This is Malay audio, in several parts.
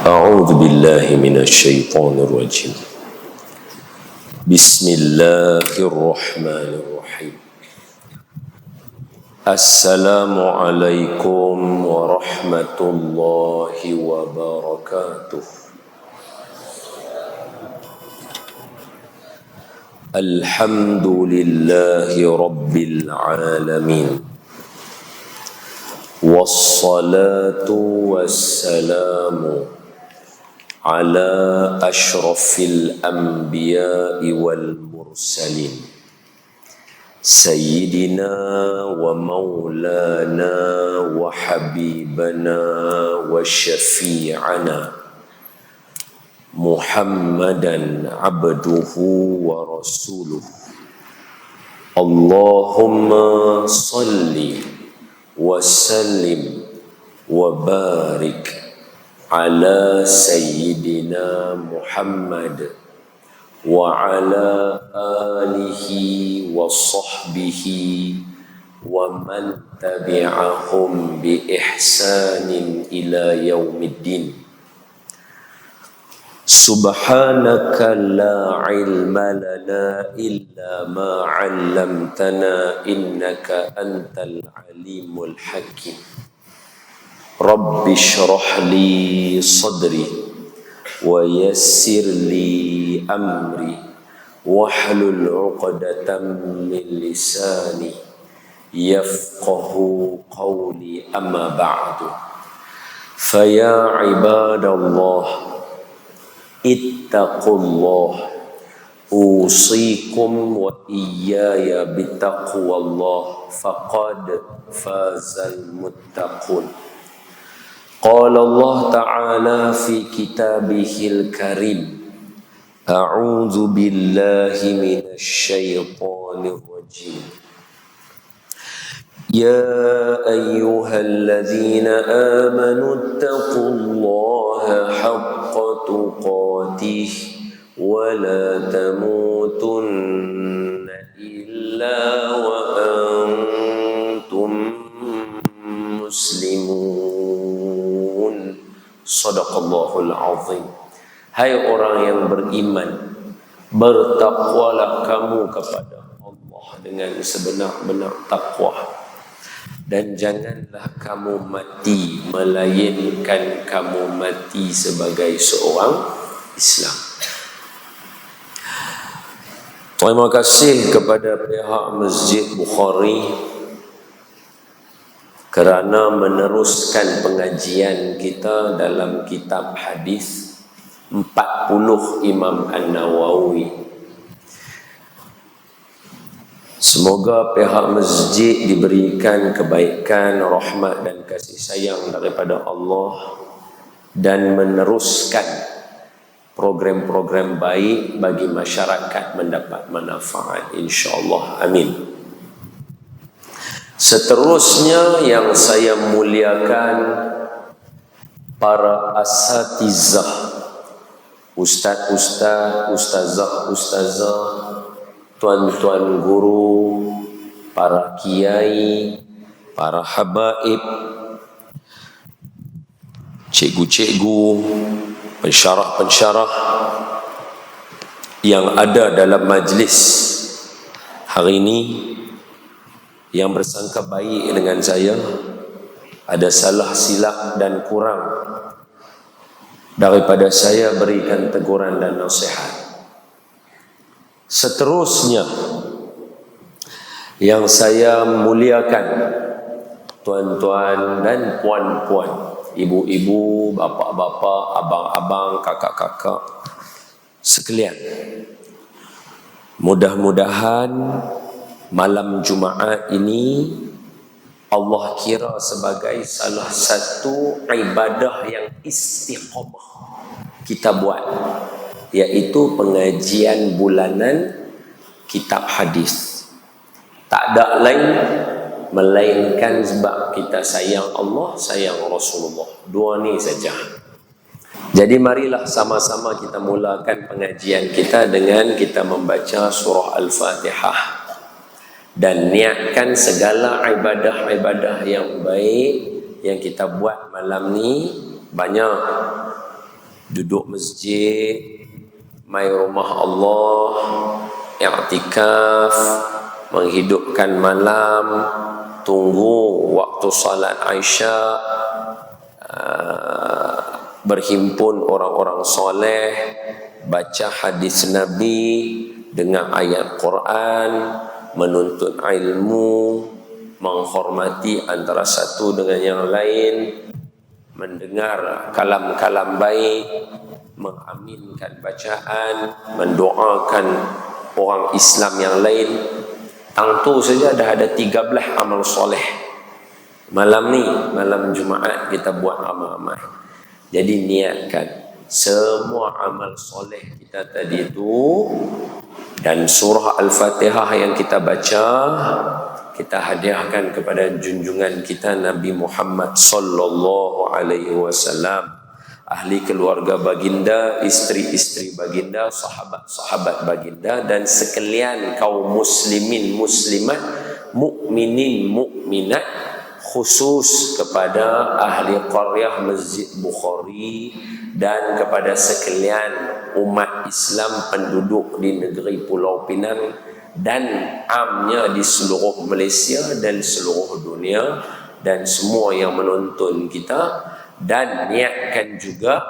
أعوذ بالله من الشيطان الرجيم. بسم الله الرحمن الرحيم. السلام عليكم ورحمة الله وبركاته. الحمد لله رب العالمين، والصلاة والسلام على أشرف الأنبياء والمرسلين، سيدنا ومولانا وحبيبنا وشفيعنا محمدا عبده ورسوله. اللهم صل وسلم وبارك على سيدنا محمد وعلى آله وصحبه ومن تبعهم بإحسان إلى يوم الدين. سبحانك لا علم لنا إلا ما علمتنا إنك أنت العليم الحكيم. رب اشرح لي صدري ويسر لي أمري واحلل عقدة من لساني يفقه قولي. أما بعد، فيا عباد الله اتقوا الله، أوصيكم وإياي بتقوى الله، فقد فاز المتقون. قال الله تعالى في كتابه الكريم: أعوذ بالله من الشيطان الرجيم. يا أيها الذين آمنوا اتقوا الله حق تقاته ولا تموتن إلا وأنتم مسلمون. Sadaqallahul azim. Hai orang yang beriman, bertakwalah kamu kepada Allah dengan sebenar-benar takwa, dan janganlah kamu mati melainkan kamu mati sebagai seorang Islam. Terima kasih kepada pihak Masjid Bukhari kerana meneruskan pengajian kita dalam kitab hadis 40 Imam An-Nawawi. Semoga pihak masjid diberikan kebaikan, rahmat dan kasih sayang daripada Allah dan meneruskan program-program baik bagi masyarakat mendapat manfaat, insya-Allah. Amin. Seterusnya yang saya muliakan, para asatizah, ustaz-ustaz, ustazah-ustazah, tuan-tuan guru, para kiai, para habaib, cikgu-cikgu, pensyarah-pensyarah yang ada dalam majlis hari ini. Yang bersangka baik dengan saya, ada salah silap dan kurang daripada saya, berikan teguran dan nasihat. Seterusnya yang saya muliakan, tuan-tuan dan puan-puan, ibu-ibu, bapa-bapa, abang-abang, kakak-kakak sekalian, mudah-mudahan malam Jumaat ini Allah kira sebagai salah satu ibadah yang istiqamah kita buat, iaitu pengajian bulanan kitab hadis. Tak ada lain melainkan sebab kita sayang Allah, sayang Rasulullah. Dua ni saja. Jadi marilah sama-sama kita mulakan pengajian kita dengan kita membaca surah Al-Fatihah dan niatkan segala ibadah-ibadah yang baik yang kita buat malam ni. Banyak duduk masjid, mai rumah Allah, i'tikaf, menghidupkan malam, tunggu waktu salat Isya, berhimpun orang-orang soleh, baca hadis Nabi, dengar ayat Quran, menuntut ilmu, menghormati antara satu dengan yang lain, mendengar kalam-kalam baik, mengaminkan bacaan, mendoakan orang Islam yang lain. Tangtu saja dah ada 13 amal soleh. Malam ni, malam Jumaat kita buat amal-amal. Jadi niatkan semua amal soleh kita tadi itu, dan surah Al-Fatihah yang kita baca, kita hadiahkan kepada junjungan kita Nabi Muhammad sallallahu alaihi wasallam, ahli keluarga baginda, isteri-isteri baginda, sahabat-sahabat baginda, dan sekalian kaum muslimin muslimat, mukminin mukminat, khusus kepada ahli qaryah Masjid Bukhari dan kepada sekalian umat Islam penduduk di negeri Pulau Pinang dan amnya di seluruh Malaysia dan seluruh dunia, dan semua yang menonton kita. Dan niatkan juga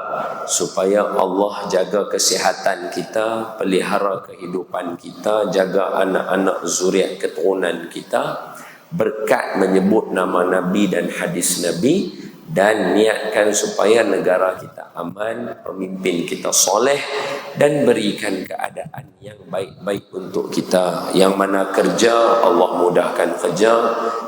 supaya Allah jaga kesihatan kita, pelihara kehidupan kita, jaga anak-anak zuriat keturunan kita, berkat menyebut nama Nabi dan hadis Nabi, dan niatkan supaya negara kita aman, pemimpin kita soleh, dan berikan keadaan yang baik-baik untuk kita. Yang mana kerja, Allah mudahkan kerja.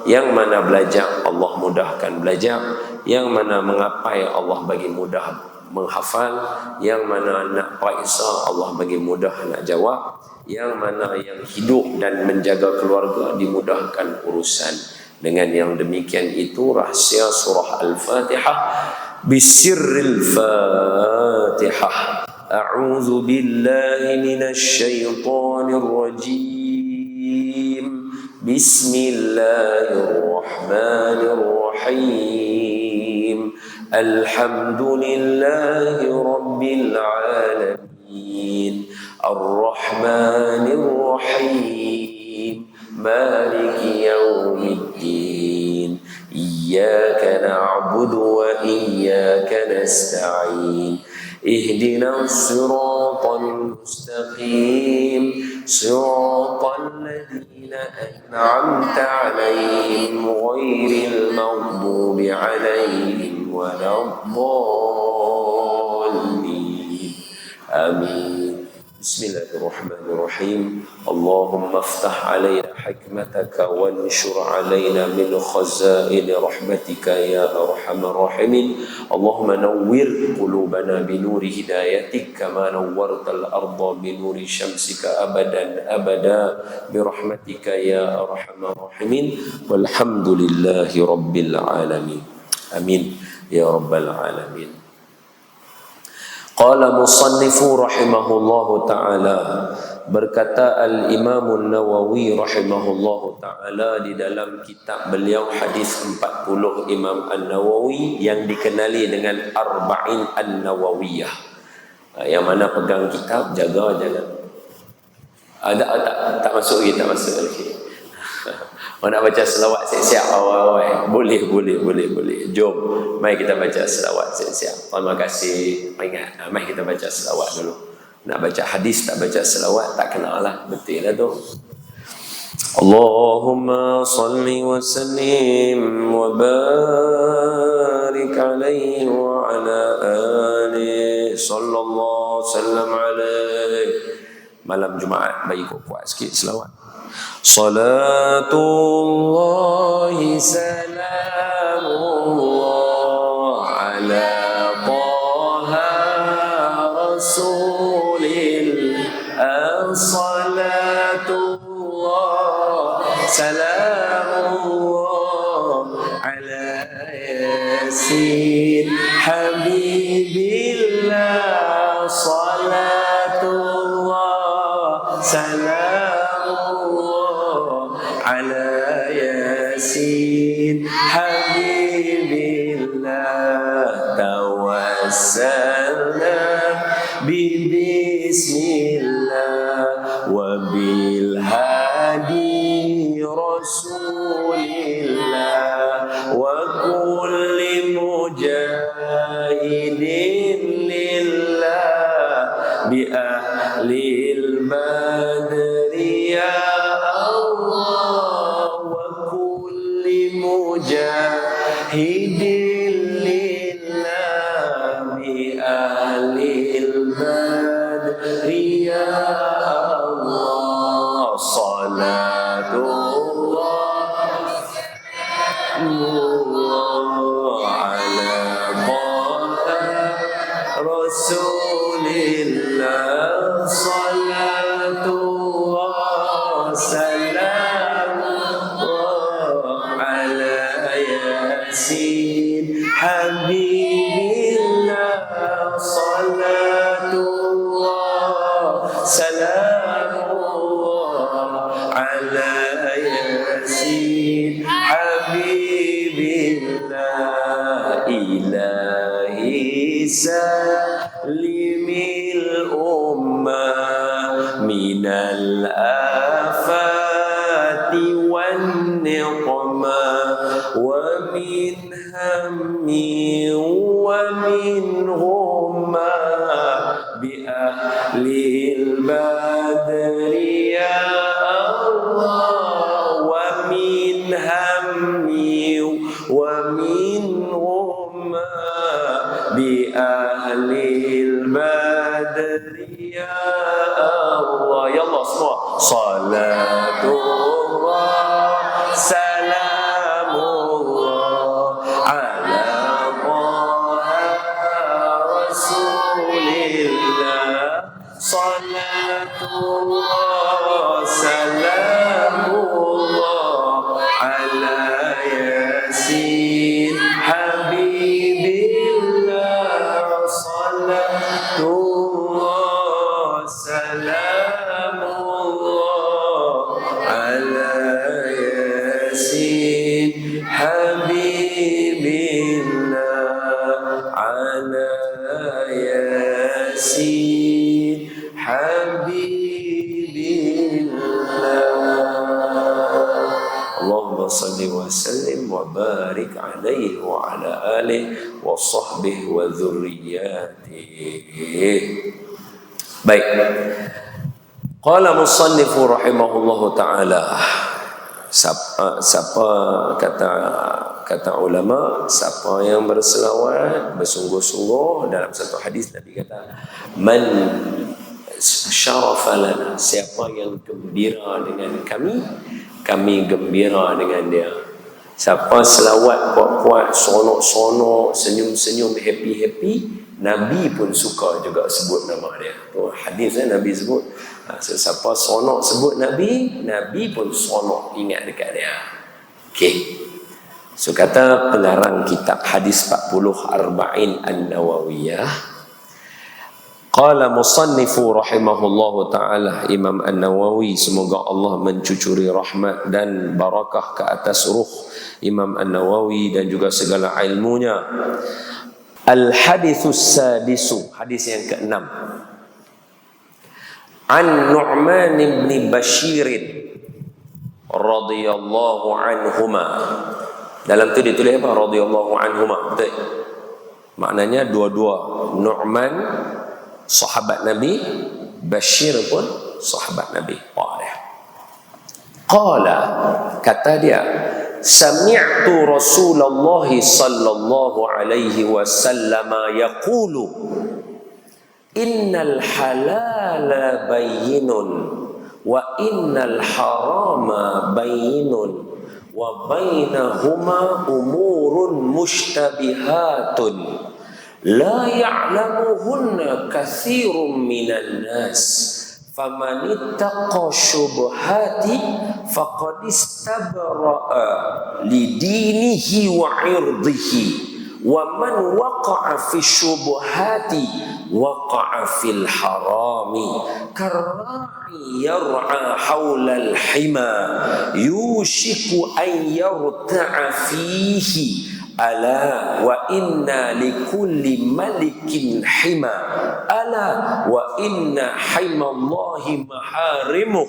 Yang mana belajar, Allah mudahkan belajar. Yang mana mengapai, Allah bagi mudah menghafal. Yang mana nak periksa, Allah bagi mudah nak jawab. Yang mana yang hidup dan menjaga keluarga, dimudahkan urusan. Dengan yang demikian itu rahsia surah Al-Fatihah. Bisirril Fatihah. A'udzu billahi minasy syaithanir rajim. Bismillahirrahmanirrahim. Alhamdulillahi rabbil alamin. Ar-Rahmanir Rahim. Maliki yaumiddin. Iyyaka na'budu wa iyyaka nasta'in. Ihdinas siratal mustaqim. Siratal ladzina an'amta 'alaihim ghairil maghdubi 'alaihim waladdallin. Amin. Bismillahirrahmanirrahim. Allahumma aftah alaina hikmataka wanshur alaina min khazaini rahmatika ya arhamar rahimin. Allahumma nawwir qulubana binuri hidayatik kama nawwartal arda binuri syamsika abadan abada birahmatika ya arhamar rahimin. Walhamdulillahi rabbil alamin. Amin ya rabbal alamin. Qala musannifu rahimahullahu ta'ala, berkata al-Imam Nawawi rahimahullahu ta'ala di dalam kitab beliau hadis 40 Imam An-Nawawi yang dikenali dengan Arba'in An-Nawawiyah. Yang mana pegang kitab, jaga jangan tak masuk lagi, tak masuk lagi. Orang nak baca selawat siap-siap awal-awal. Boleh. Jom, mari kita baca selawat siap-siap. Terima kasih. Ingat, mari kita baca selawat dulu. Nak baca hadis tak baca selawat tak kena lah. Betul lah tu. Allahumma salli wa sallim wa barik alaihi wa ala alihi sallallahu sallam alaihi. Malam Jumaat bagi kuat sikit selawat. Salatullahi salamullah ala Taha Rasulil. Salatullah salamullah ala Yasin Habibillah. Salatullah salamullah ala Yasin Habibillah. Tawas السلام ببسم الله وبالهادي رسول الله وكل مجاهد لله بأهل البدر يا الله وكل مجاهد لله بأهل البدر يا الله صلاة الله على طه رسول الله صلاة الله سلام الله على ياسين حبيب الله صلاة الله سلام الله على ياسين حبيب الله إلهي سلم الأمة من الآفات والنقمة ومن هم ومن غمة بأهل البدر يا الله ومن هم ومن غمة بأهل البدر يا الله يلا اسمع صلاة الله سلام الله على طه رسول الله صلاة الله سلام الله على ياسين حبيب الله صلاة الله سلام الله على ياسين حبيب الله على ياسين حبيب الله اللهم صل وسلم وبارك عليه وعلى آله وصحبه وذرياته. Baik. Qala musannifu rahimahullahu taala. Siapa kata ulama, siapa yang berselawat bersungguh-sungguh dalam satu hadis Nabi kata, man syarafa lana, siapa yang gembira dengan kami, kami gembira dengan dia. Siapa selawat kuat-kuat, sonok-sonok, senyum-senyum, happy-happy, Nabi pun suka juga sebut nama dia. Tu hadisnya Nabi sebut. Siapa sonok sebut Nabi, Nabi pun sonok ingat dekat dia. Okey. So kata pengarang kitab hadis 40 Arba'in An-Nawawiyah, qala musannifu rahimahullahu ta'ala, Imam An-Nawawi, semoga Allah mencucuri rahmat dan barakah ke atas ruh Imam An-Nawawi dan juga segala ilmunya. Al-haditsus sadisu, hadis yang ke-6. An Nu'man ibn Bashir radhiyallahu anhuma. Dalam tu ditulis apa? Radhiyallahu anhuma. Betul? Maknanya dua-dua. Nu'man sahabat Nabi, Bashir pun sahabat Nabi. Qala, kata dia, sami'tu Rasulullah sallallahu alaihi wasallam yaqulu innal halala bayyinun wa innal harama bayyinun wa bainahuma umurun mushtabihatun la ya'lamuhunna katsirun minan nas faman ittaqa syubhati faqad istabra'a lidinihi wa 'irdihi wa man waqa'a fi syubhati waqa'a fil harami karra'i yar'a hawla al-hima yushiku an yarta'a fihi ala wa inna likulli malikin hima, ala wa inna himallahi maharimuh,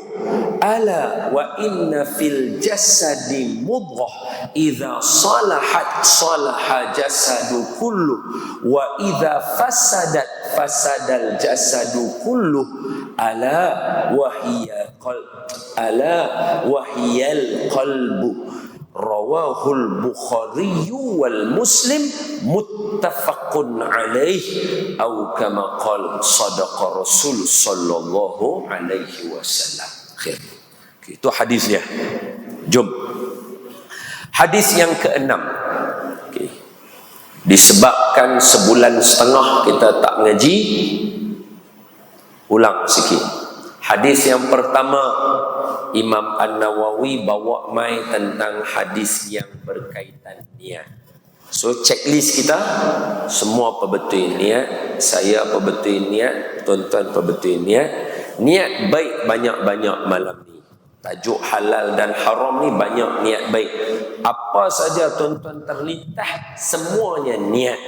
ala wa inna fil jasadi mudghah idza salahat salaha jasadu kullu wa idza fasadat fasadal jasadu kullu, ala wa hiya qalb, ala wa hiyal qalbu, rawahul Bukhari wal Muslim muttafaqun alaih, atau kama qala sadaqa Rasul sallallahu alaihi wasallam. Khair. Itu hadisnya. Jom. Hadis yang keenam. Okay. Disebabkan sebulan setengah kita tak ngaji, ulang sikit. Hadis yang pertama, Imam An-Nawawi bawa mai tentang hadis yang berkaitan niat. So checklist kita, semua apa betul niat, saya apa betul niat, tuan-tuan apa betul niat. Niat baik banyak-banyak malam ni. Tajuk halal dan haram ni banyak niat baik. Apa saja tuan-tuan terlintas, semuanya niat.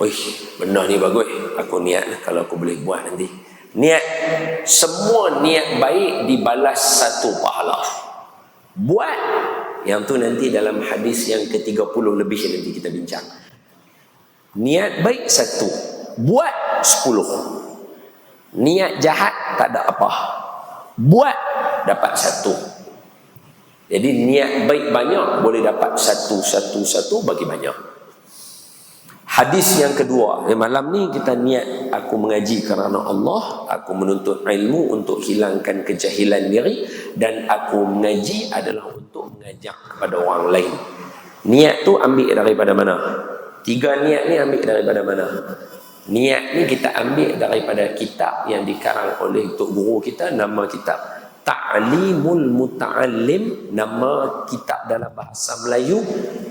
Wih, benar ni bagus, aku niat kalau aku boleh buat nanti. Niat, semua niat baik dibalas satu pahala. Buat yang tu nanti dalam hadis yang ke-30 lebih nanti kita bincang. Niat baik satu, buat 10. Niat jahat tak ada apa, buat dapat satu. Jadi niat baik banyak boleh dapat satu bagi banyak. Hadis yang kedua, malam ni kita niat aku mengaji kerana Allah, aku menuntut ilmu untuk hilangkan kejahilan diri, dan aku mengaji adalah untuk mengajak kepada orang lain. Niat tu ambil daripada mana? 3 niat ni ambil daripada mana? Niat ni kita ambil daripada kitab yang dikarang oleh Tok Guru kita, nama kitab Ta'limul Muta'allim, nama kitab dalam bahasa Melayu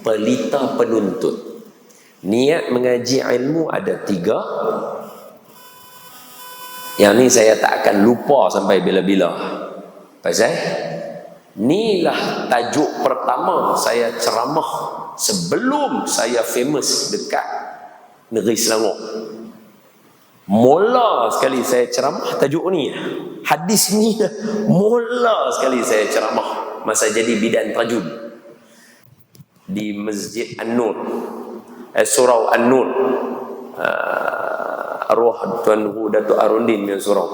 Pelita Penuntut. Niat mengaji ilmu ada 3. Yang ni saya tak akan lupa sampai bila-bila. Pasal inilah tajuk pertama saya ceramah sebelum saya famous dekat negeri Selangor. Mula sekali saya ceramah tajuk ni. Hadis ni mula sekali saya ceramah masa jadi bidan tajwid di Masjid An-Nur, Surau An-Nur, arwah Tuan Guru Datuk Arundin yang surau.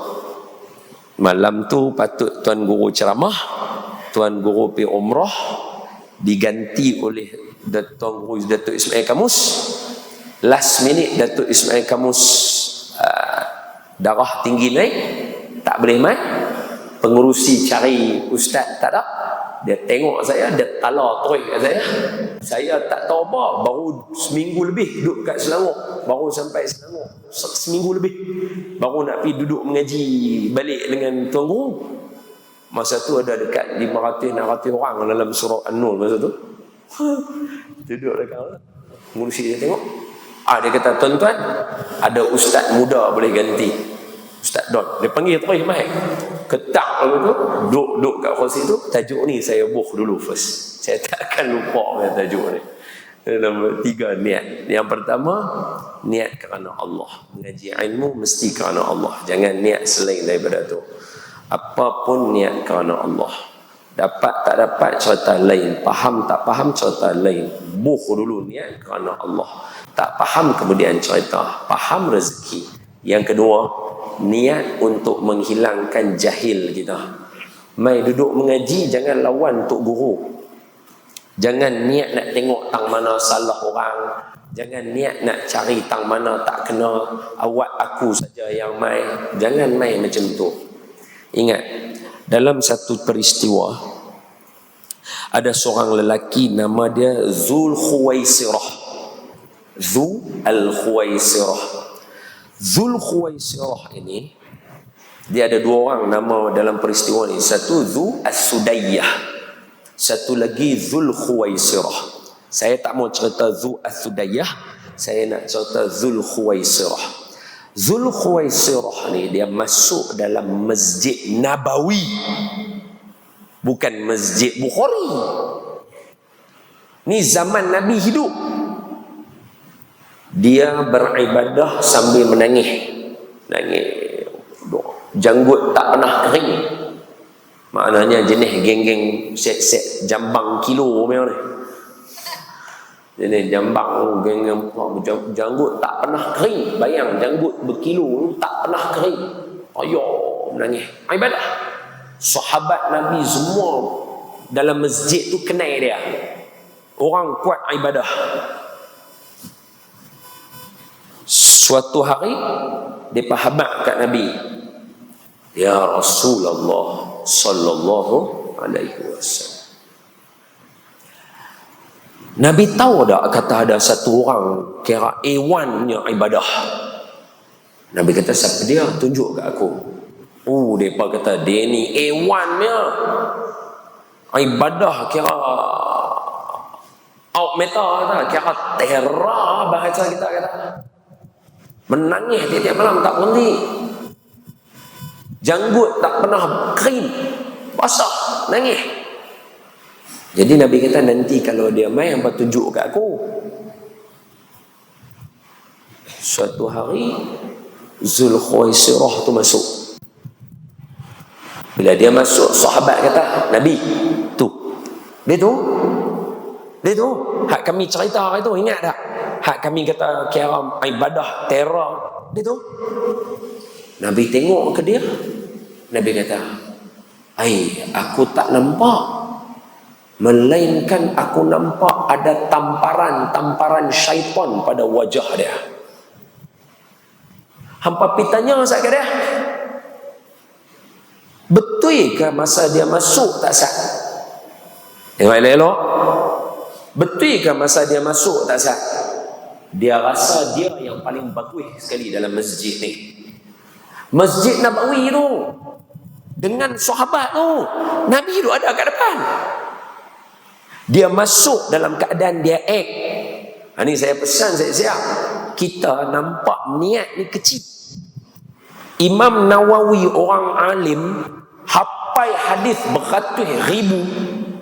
Malam tu patut Tuan Guru ceramah, Tuan Guru pergi umrah, diganti oleh Tuan Guru Datuk Ismail Kamus. Last minute Datuk Ismail Kamus darah tinggi naik, tak boleh mai. Pengurusi cari ustaz tak ada. Dia tengok saya, dia tala terus kat saya. Saya tak tahu apa, baru seminggu lebih duduk kat Selangor. Baru sampai Selangor seminggu lebih, baru nak pergi duduk mengaji balik dengan Tuan Guru. Masa tu ada dekat 500-600 orang dalam surau An-Nur masa tu. Duduk dekat pengurusi dia tengok. Dia kata, tuan-tuan, ada ustaz muda boleh ganti, Ustaz Don. Dia panggil terus mai. Ketak lalu tu, duduk kat kursi tu. Tajuk ni saya buh dulu first. Saya tak akan lupa dengan tajuk ni. Nombor 3, niat. Yang pertama, niat kerana Allah. Mengaji ilmu mesti kerana Allah. Jangan niat selain daripada tu. Apapun niat kerana Allah. Dapat tak dapat cerita lain, faham tak faham cerita lain. Buh dulu niat kerana Allah. Tak faham kemudian cerita, faham rezeki. Yang kedua, niat untuk menghilangkan jahil kita. Mai duduk mengaji jangan lawan Tok Guru. Jangan niat nak tengok tang mana salah orang. Jangan niat nak cari tang mana tak kena, awak aku saja yang mai. Jangan mai macam tu. Ingat, dalam satu peristiwa ada seorang lelaki nama dia Zul Khuwaisirah. Zul Al-Khuwaisirah. Zul Khuwaisirah ini, dia ada 2 orang nama dalam peristiwa ini. Satu Zul As-Sudayyah, satu lagi Zul Khuwaisirah. Saya tak mau cerita Zul As-Sudayyah, saya nak cerita Zul Khuwaisirah. Zul Khuwaisirah ni dia masuk dalam Masjid Nabawi, bukan Masjid Bukhari. Ni zaman Nabi hidup. Dia beribadah sambil menangis. Nangis. Janggut tak pernah kering. Maknanya jenis geng-geng set-set jambang kilo macam ni. Jenis jambang geng-geng janggut tak pernah kering. Bayang janggut berkilo tak pernah kering. Ayuh menangis. Ibadah. Sahabat Nabi semua dalam masjid tu kenal dia. Orang kuat ibadah. Suatu hari dia habaq kat Nabi, ya Rasulullah sallallahu alaihi wasallam, Nabi tahu tak kata ada satu orang kira A1 nya ibadah. Nabi kata, siapa dia? Tunjuk kat aku. Depa kata dia ni A1 nya ibadah kira out meta tak, kira terah bahasa kita kata. Menangis tiap-tiap malam tak berhenti. Janggut tak pernah kering. Basah, nangis. Jadi Nabi kata, nanti kalau dia main, hampa tunjuk kat aku. Suatu hari Zulkhuwaisirah tu masuk. Bila dia masuk, sahabat kata, Nabi, dia tu hak kami cerita hari tu, ingat tak? Hak kami kata kira ibadah teror, dia tu. Nabi tengok ke dia. Nabi kata, aku tak nampak, melainkan aku nampak ada tamparan syaitan pada wajah dia. Hampa pergi tanya kat dia, betul ke masa dia masuk tak sah? Tengok elok-elok. Betul ke masa dia masuk tak sah? Dia rasa dia yang paling bagus sekali dalam masjid ni. Masjid Nabawi tu, dengan sahabat tu, Nabi tu ada kat depan. Dia masuk dalam keadaan dia act. Ni saya pesan siap-siap, kita nampak niat ni kecil. Imam Nawawi orang alim, hafal hadis beratus ribu.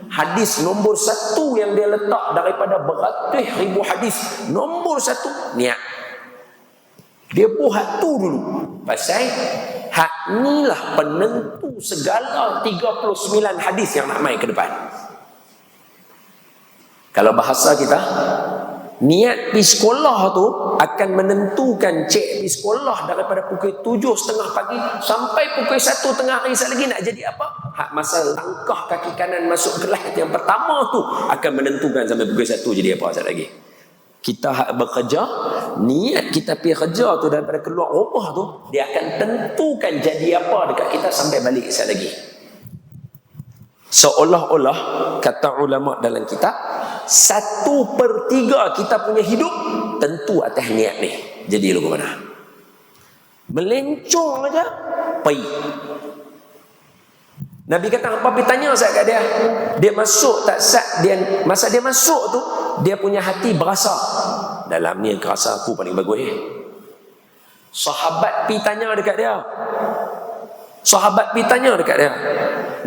Hadis nombor 1 yang dia letak daripada beratus ribu hadis, nombor 1 niat. Dia buat tu dulu. Pasal hak inilah penentu segala 39 hadis yang nak main ke depan. Kalau bahasa kita, niat pergi sekolah tu akan menentukan cik pergi sekolah daripada pukul 7.30 pagi sampai pukul 1 tengah hari lagi nak jadi apa. Hak masa langkah kaki kanan masuk kelas yang pertama tu akan menentukan sampai pukul 1 jadi apa sekali lagi. Kita hak bekerja, niat kita pergi kerja tu daripada keluar rumah tu, dia akan tentukan jadi apa dekat kita sampai balik sekali lagi. Seolah-olah kata ulama dalam kitab, 1/3 kita punya hidup tentu atas niat ni. Jadi lu ke mana? Melencong aja, pai. Nabi kata, apa pergi tanya saya kat dia. Dia masuk tak sat, masa dia masuk tu, dia punya hati berasa, dalam ni kerasa aku paling bagus. Sahabat pergi tanya dekat dia.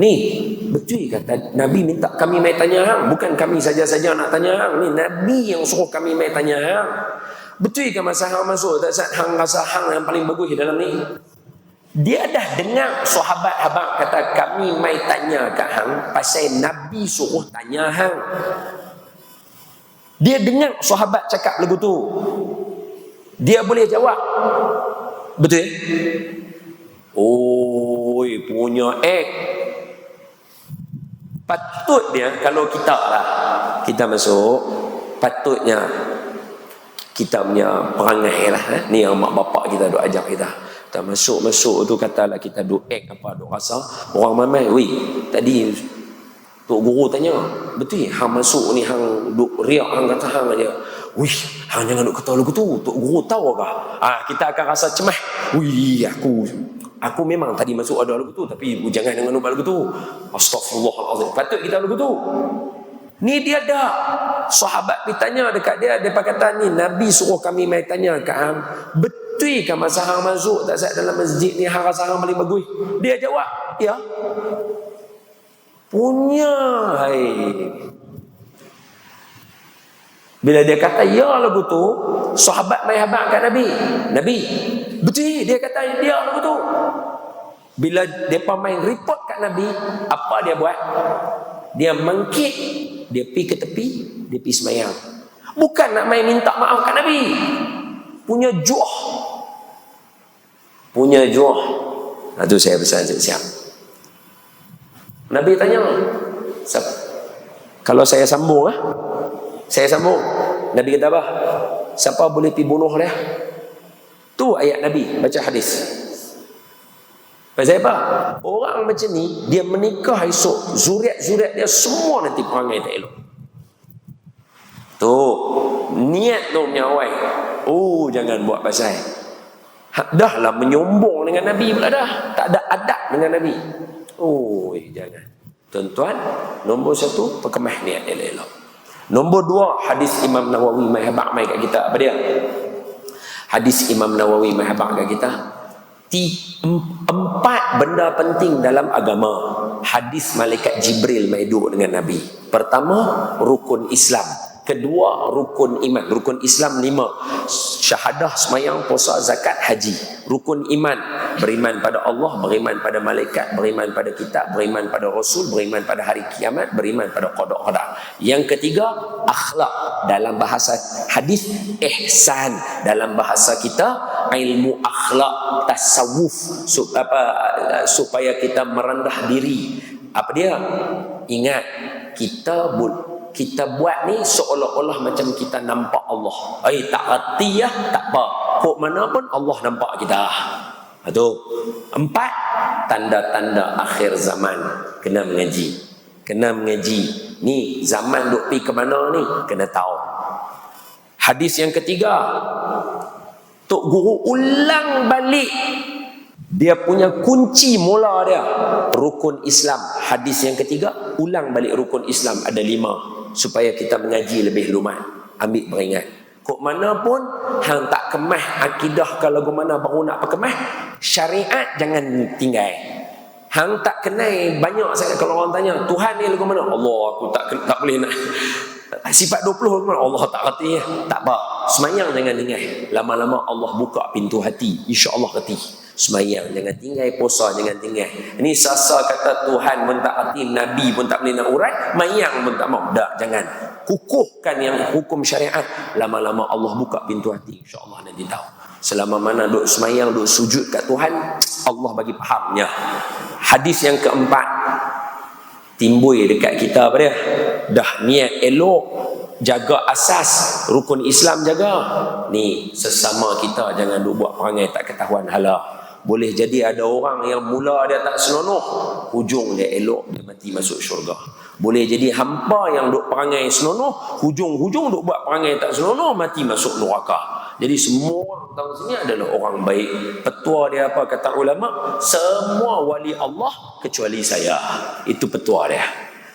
Ni, betul kata Nabi minta kami mai tanya hang, bukan kami saja-saja nak tanya hang. Ni Nabi yang suruh kami mai tanya hang. Betul ke masa hang masuk tak sat hang rasa hang yang paling bagus dalam ni? Dia dah dengar sahabat abang kata kami mai tanya kat hang pasal Nabi suruh tanya hang. Dia dengar sahabat cakap lagu tu. Dia boleh jawab. Betul? Oi, punya patutnya kalau kita masuk, patutnya kita punya perangai lah. Ni yang mak bapak kita duk ajar kita. Kita masuk tu katalah kita duk act apa, duk rasa. Orang mamai, tadi Tok Guru tanya, betul hang masuk ni hang duk riak, hang kata hang aja. Hang jangan duk kata lagu tu. Tok Guru tahu ke? Kita akan rasa cemas. Aku memang tadi masuk ada lagu tu, tapi jangan dengan lupa lagu tu. Astagfirullahalazim. Patut kita lagu tu. Ni dia dah. Sahabat pergi tanya dekat dia, dia kata ni Nabi suruh kami mai tanya kat hang. Betul ke masa hang masuk tak sat dalam masjid ni hang rasa hang paling bagus? Dia jawab, ya. Punya Bila dia kata ya lagu tu, sahabat mai habaq kat Nabi. Nabi, betul dia kata dia lagu tu. Bila depa main report kat Nabi, apa dia buat? Dia mengkik, dia pi ke tepi, dia pi semayang. Bukan nak main minta maaf kat Nabi. Punya juah. Punya juah. Itu saya pesan siap. Nabi tanya, kalau saya sambung saya sambung. Nabi kata apa? Siapa boleh pergi bunuh dia? Tu ayat Nabi, baca hadis. Pasal apa? Orang macam ni, dia menikah esok, zuriat-zuriat dia semua nanti perangai tak elok. Tu, niat tu punya awal. Oh, jangan buat pasal. Dah lah menyombong dengan Nabi pula dah. Tak ada adab dengan Nabi. Oh, jangan. Tuan-tuan, nombor 1, perkemah niat elok-elok. Nombor 2, hadis Imam Nawawi mai habaq mai kat kita. Apa dia? Hadis Imam Nawawi mai habaq kat kita. 4 benda penting dalam agama. Hadis malaikat Jibril mai duduk dengan Nabi. Pertama, rukun Islam. Kedua, rukun iman. Rukun Islam 5. Syahadah, semayang, puasa, zakat, haji. Rukun iman. Beriman pada Allah, beriman pada malaikat, beriman pada kitab, beriman pada Rasul, beriman pada hari kiamat, beriman pada qada qadar. Yang ketiga, akhlak. Dalam bahasa hadis, ihsan. Dalam bahasa kita, ilmu akhlak, tasawuf, supaya kita merendah diri. Apa dia? Ingat, kita buat ni seolah-olah macam kita nampak Allah. Tak reti tak apa. Kok mana pun Allah nampak kita. Itu 4 tanda-tanda akhir zaman. Kena mengaji. Kena mengaji. Ni zaman duk pergi ke mana ni? Kena tahu. Hadis yang ketiga, Tok Guru ulang balik dia punya kunci mula dia, rukun Islam. Hadis yang ketiga, ulang balik rukun Islam. Ada 5 supaya kita mengaji lebih lumat. Ambil beringat. Kok mana pun hang tak kemah akidah, kalau ke mana baru nak perkemah, syariat jangan tinggal. Hang tak kenal banyak sangat. Kalau orang tanya Tuhan ni lagu mana, Allah aku tak boleh nak. Sifat 20 lagu mana, Allah tak reti. Tak apa, semayang jangan tinggal. Lama-lama Allah buka pintu hati, insya-Allah reti. Semayang jangan tinggal, puasa jangan tinggal. Ini sasa kata Tuhan pun tak reti, Nabi pun tak boleh nak urat, mayang pun tak mau. Tak, jangan. Kukuhkan yang hukum syariat. Lama-lama Allah buka pintu hati, insya-Allah nanti tahu. Selama mana duk semayang, duk sujud kat Tuhan, Allah bagi fahamnya. Hadis yang keempat, timbul dekat kita apa dia? Dah niat elok, jaga asas rukun Islam, jaga. Ni sesama kita jangan duk buat perangai tak ketahuan hala. Boleh jadi ada orang yang mula dia tak senonoh, hujung dia elok, dia mati masuk syurga. Boleh jadi hampa yang duk perangai senonoh, hujung-hujung duk buat perangai tak senonoh, mati masuk neraka. Jadi semua orang tahu sini adalah orang baik. Petua dia apa kata ulama? Semua wali Allah kecuali saya. Itu petua dia.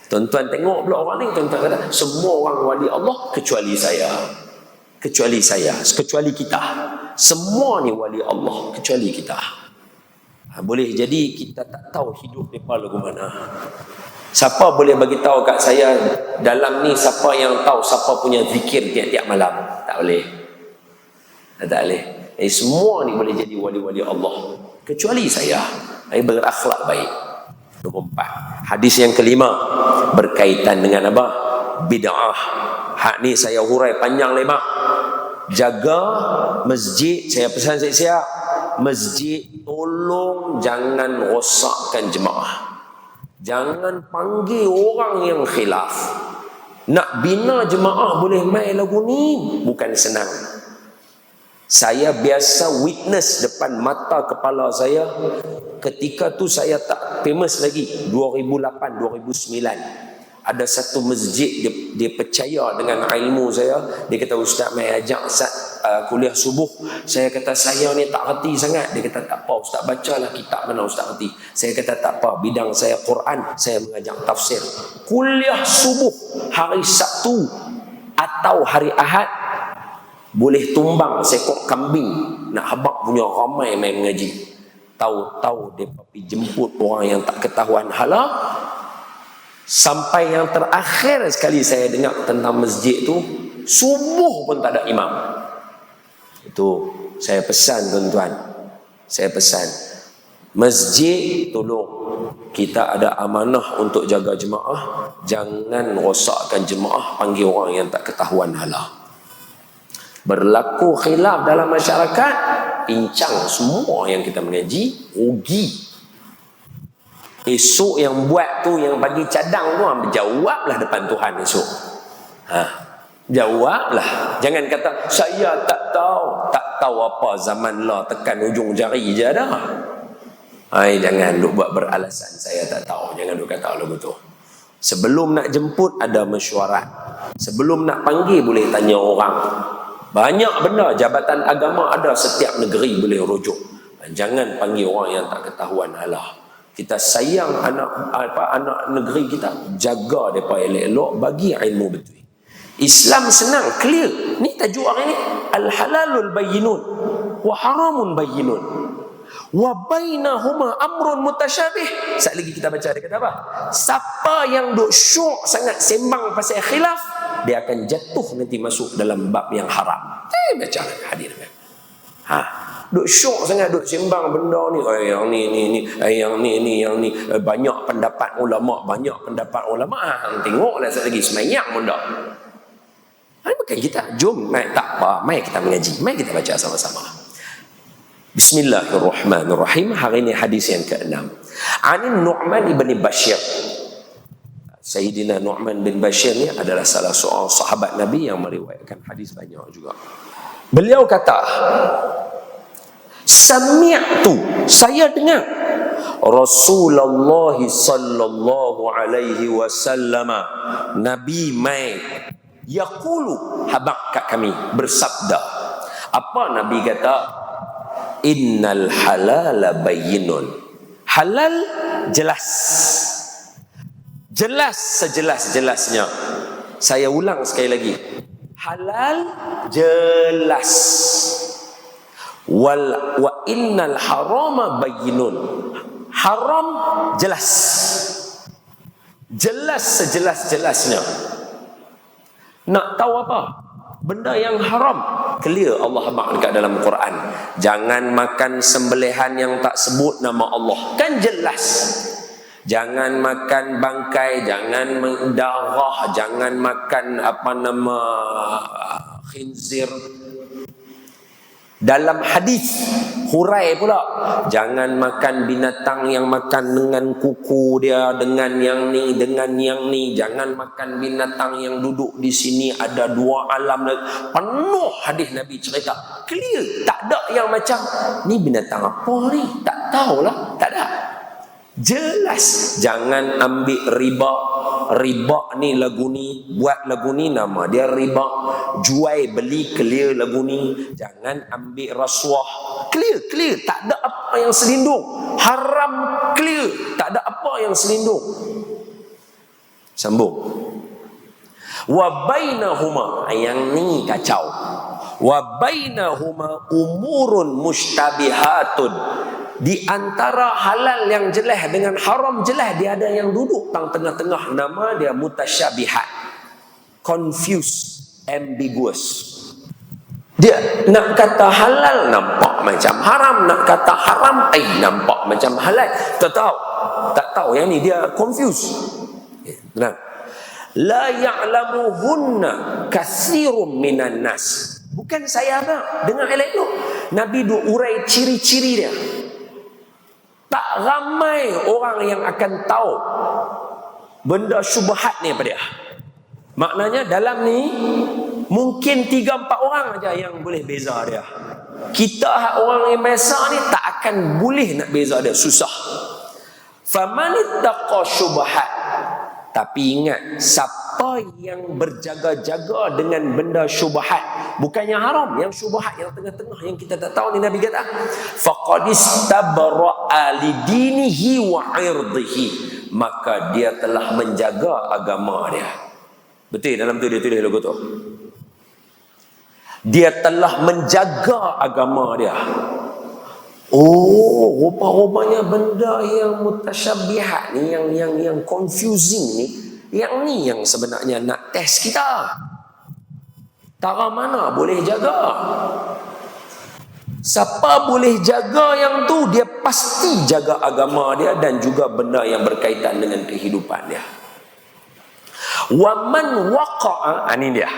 Tuan-tuan tengok pula orang ni, tuan-tuan kata semua orang wali Allah kecuali saya. Kecuali saya, kecuali kita. Semua ni wali Allah kecuali kita. Boleh jadi kita tak tahu hidup mereka lagu mana. Siapa boleh bagi tahu kat saya dalam ni siapa yang tahu siapa punya zikir tiap-tiap malam? Tak boleh. Tak boleh. Semua ni boleh jadi wali-wali Allah kecuali saya. Berakhlak baik. Nombor 4. Hadis yang kelima berkaitan dengan apa? Bid'ah. Hak ni saya hurai panjang lebar. Jaga masjid, saya pesan siap-siap. Masjid tolong jangan rosakkan jemaah. Jangan panggil orang yang khilaf. Nak bina jemaah boleh main lagu ni bukan senang. Saya biasa witness depan mata kepala saya. Ketika tu saya tak famous lagi, 2008, 2009. Ada satu masjid, dia percaya dengan ilmu saya. Dia kata, Ustaz mai ajak kuliah subuh. Saya kata, saya ni tak reti sangat. Dia kata, tak apa Ustaz, bacalah kitab mana Ustaz reti. Saya kata, tak apa, bidang saya Quran, saya mengajar tafsir. Kuliah subuh hari Sabtu atau hari Ahad, boleh tumbang sekok kambing nak habaq punya ramai main mengaji. Tahu-tahu dia pergi jemput orang yang tak ketahuan hala. Sampai yang terakhir sekali saya dengar tentang masjid tu, Subuh pun tak ada imam. Itu saya pesan tuan-tuan. Saya pesan. Masjid, tolong. Kita ada amanah untuk jaga jemaah. Jangan rosakkan jemaah, panggil orang yang tak ketahuan halah. Berlaku khilaf dalam masyarakat, pincang semua yang kita mengaji, rugi. Esok yang buat tu, yang bagi cadang tu, jawablah depan Tuhan esok. Jawablah. Jangan kata saya tak tahu. Tak tahu apa, zaman lah tekan ujung jari je dah. Jangan duk buat beralasan saya tak tahu. Jangan duk kata lah betul. Sebelum nak jemput ada mesyuarat. Sebelum nak panggil boleh tanya orang. Banyak benda jabatan agama ada, setiap negeri boleh rujuk. Jangan panggil orang yang tak ketahuan halah. Kita sayang anak negeri kita, jaga depa elok-elok, bagi ilmu betul. Islam senang, clear. Ni tajuk hari ni, al-halalul bayyinun wa haramun bayyinun wa bainahuma amrun mutasyabih. Sekali lagi kita baca, dia kata apa? Siapa yang duk syuk sangat sembang pasal khilaf, dia akan jatuh nanti masuk dalam bab yang haram. Baca hadis ni. Duk syok sangat, duk sembang benda ni, yang ni banyak pendapat ulama, tengoklah sekali lagi semayang pun dah. Bukan kita, jom naik tak apa, mai kita mengaji, mai kita baca sama-sama. Bismillahirrahmanirrahim. Hari ini hadis yang ke-6. Anin Nu'man ibn Bashir. Sayyidina Nu'man bin Bashir ni adalah salah seorang sahabat Nabi yang meriwayatkan hadis banyak juga. Beliau kata, sami'tu, saya dengar Rasulullah sallallahu alaihi wasallam, Nabi mai yaqulu, habaq kat kami, bersabda. Apa Nabi kata? Innal halala bayyinun. Halal jelas. Jelas sejelas-jelasnya. Saya ulang sekali lagi. Halal jelas. Wa innal harama bayyinun. Haram jelas. Jelas sejelas-jelasnya. Nak tahu apa? Benda yang haram, clear Allah mak dekat dalam Quran. Jangan makan sembelihan yang tak sebut nama Allah. Kan jelas. Jangan makan bangkai, jangan mendarah, jangan makan khinzir. Dalam hadis hurai pula, jangan makan binatang yang makan dengan kuku dia, dengan yang ni, jangan makan binatang yang duduk di sini, ada dua alam. Penuh hadis Nabi cerita, clear, tak ada yang macam ni binatang apa ni, tak tahulah, tak ada. Jelas. Jangan ambil riba. Riba ni lagu ni, buat lagu ni nama dia riba. Jual beli clear lagu ni. Jangan ambil rasuah, clear, tak ada apa yang selindung. Haram clear, tak ada apa yang selindung. Sambung. Wa bainahuma, yang ni kacau. Wa bainahuma umurun mushtabihatun. Di antara halal yang jelas dengan haram jelas, dia ada yang duduk tengah-tengah, nama dia mutasyabihat, confused, ambiguous. Dia nak kata halal nampak macam haram, nak kata haram nampak macam halal. Tak tahu yang ni, dia confused. Tenang. La ya'lamuhunna katsirum minan nas. Bukan saya apa, dengar elok-elok. Nabi duk urai ciri-ciri dia. Tak ramai orang yang akan tahu benda syubhat ni apa dia. Maknanya dalam ni mungkin 3-4 orang aja yang boleh beza dia. Kita orang yang biasa ni tak akan boleh nak beza dia, susah. Famanittaqa syubhat. Tapi ingat, siapa yang berjaga-jaga dengan benda syubhat, bukannya haram, yang syubhat yang tengah-tengah yang kita tak tahu ni, Nabi kata faqad istabra'a lidinihi wa 'irdihi, maka dia telah menjaga agama dia. Betul dalam tu dia tulis logo tu. Dia telah menjaga agama dia. Oh, rupa-rupanya benda yang mutasyabihat ni, yang confusing ni, yang sebenarnya nak test kita. Tara mana boleh jaga? Siapa boleh jaga yang tu, dia pasti jaga agama dia dan juga benda yang berkaitan dengan kehidupan dia. Wa man waqa'a, ini dia.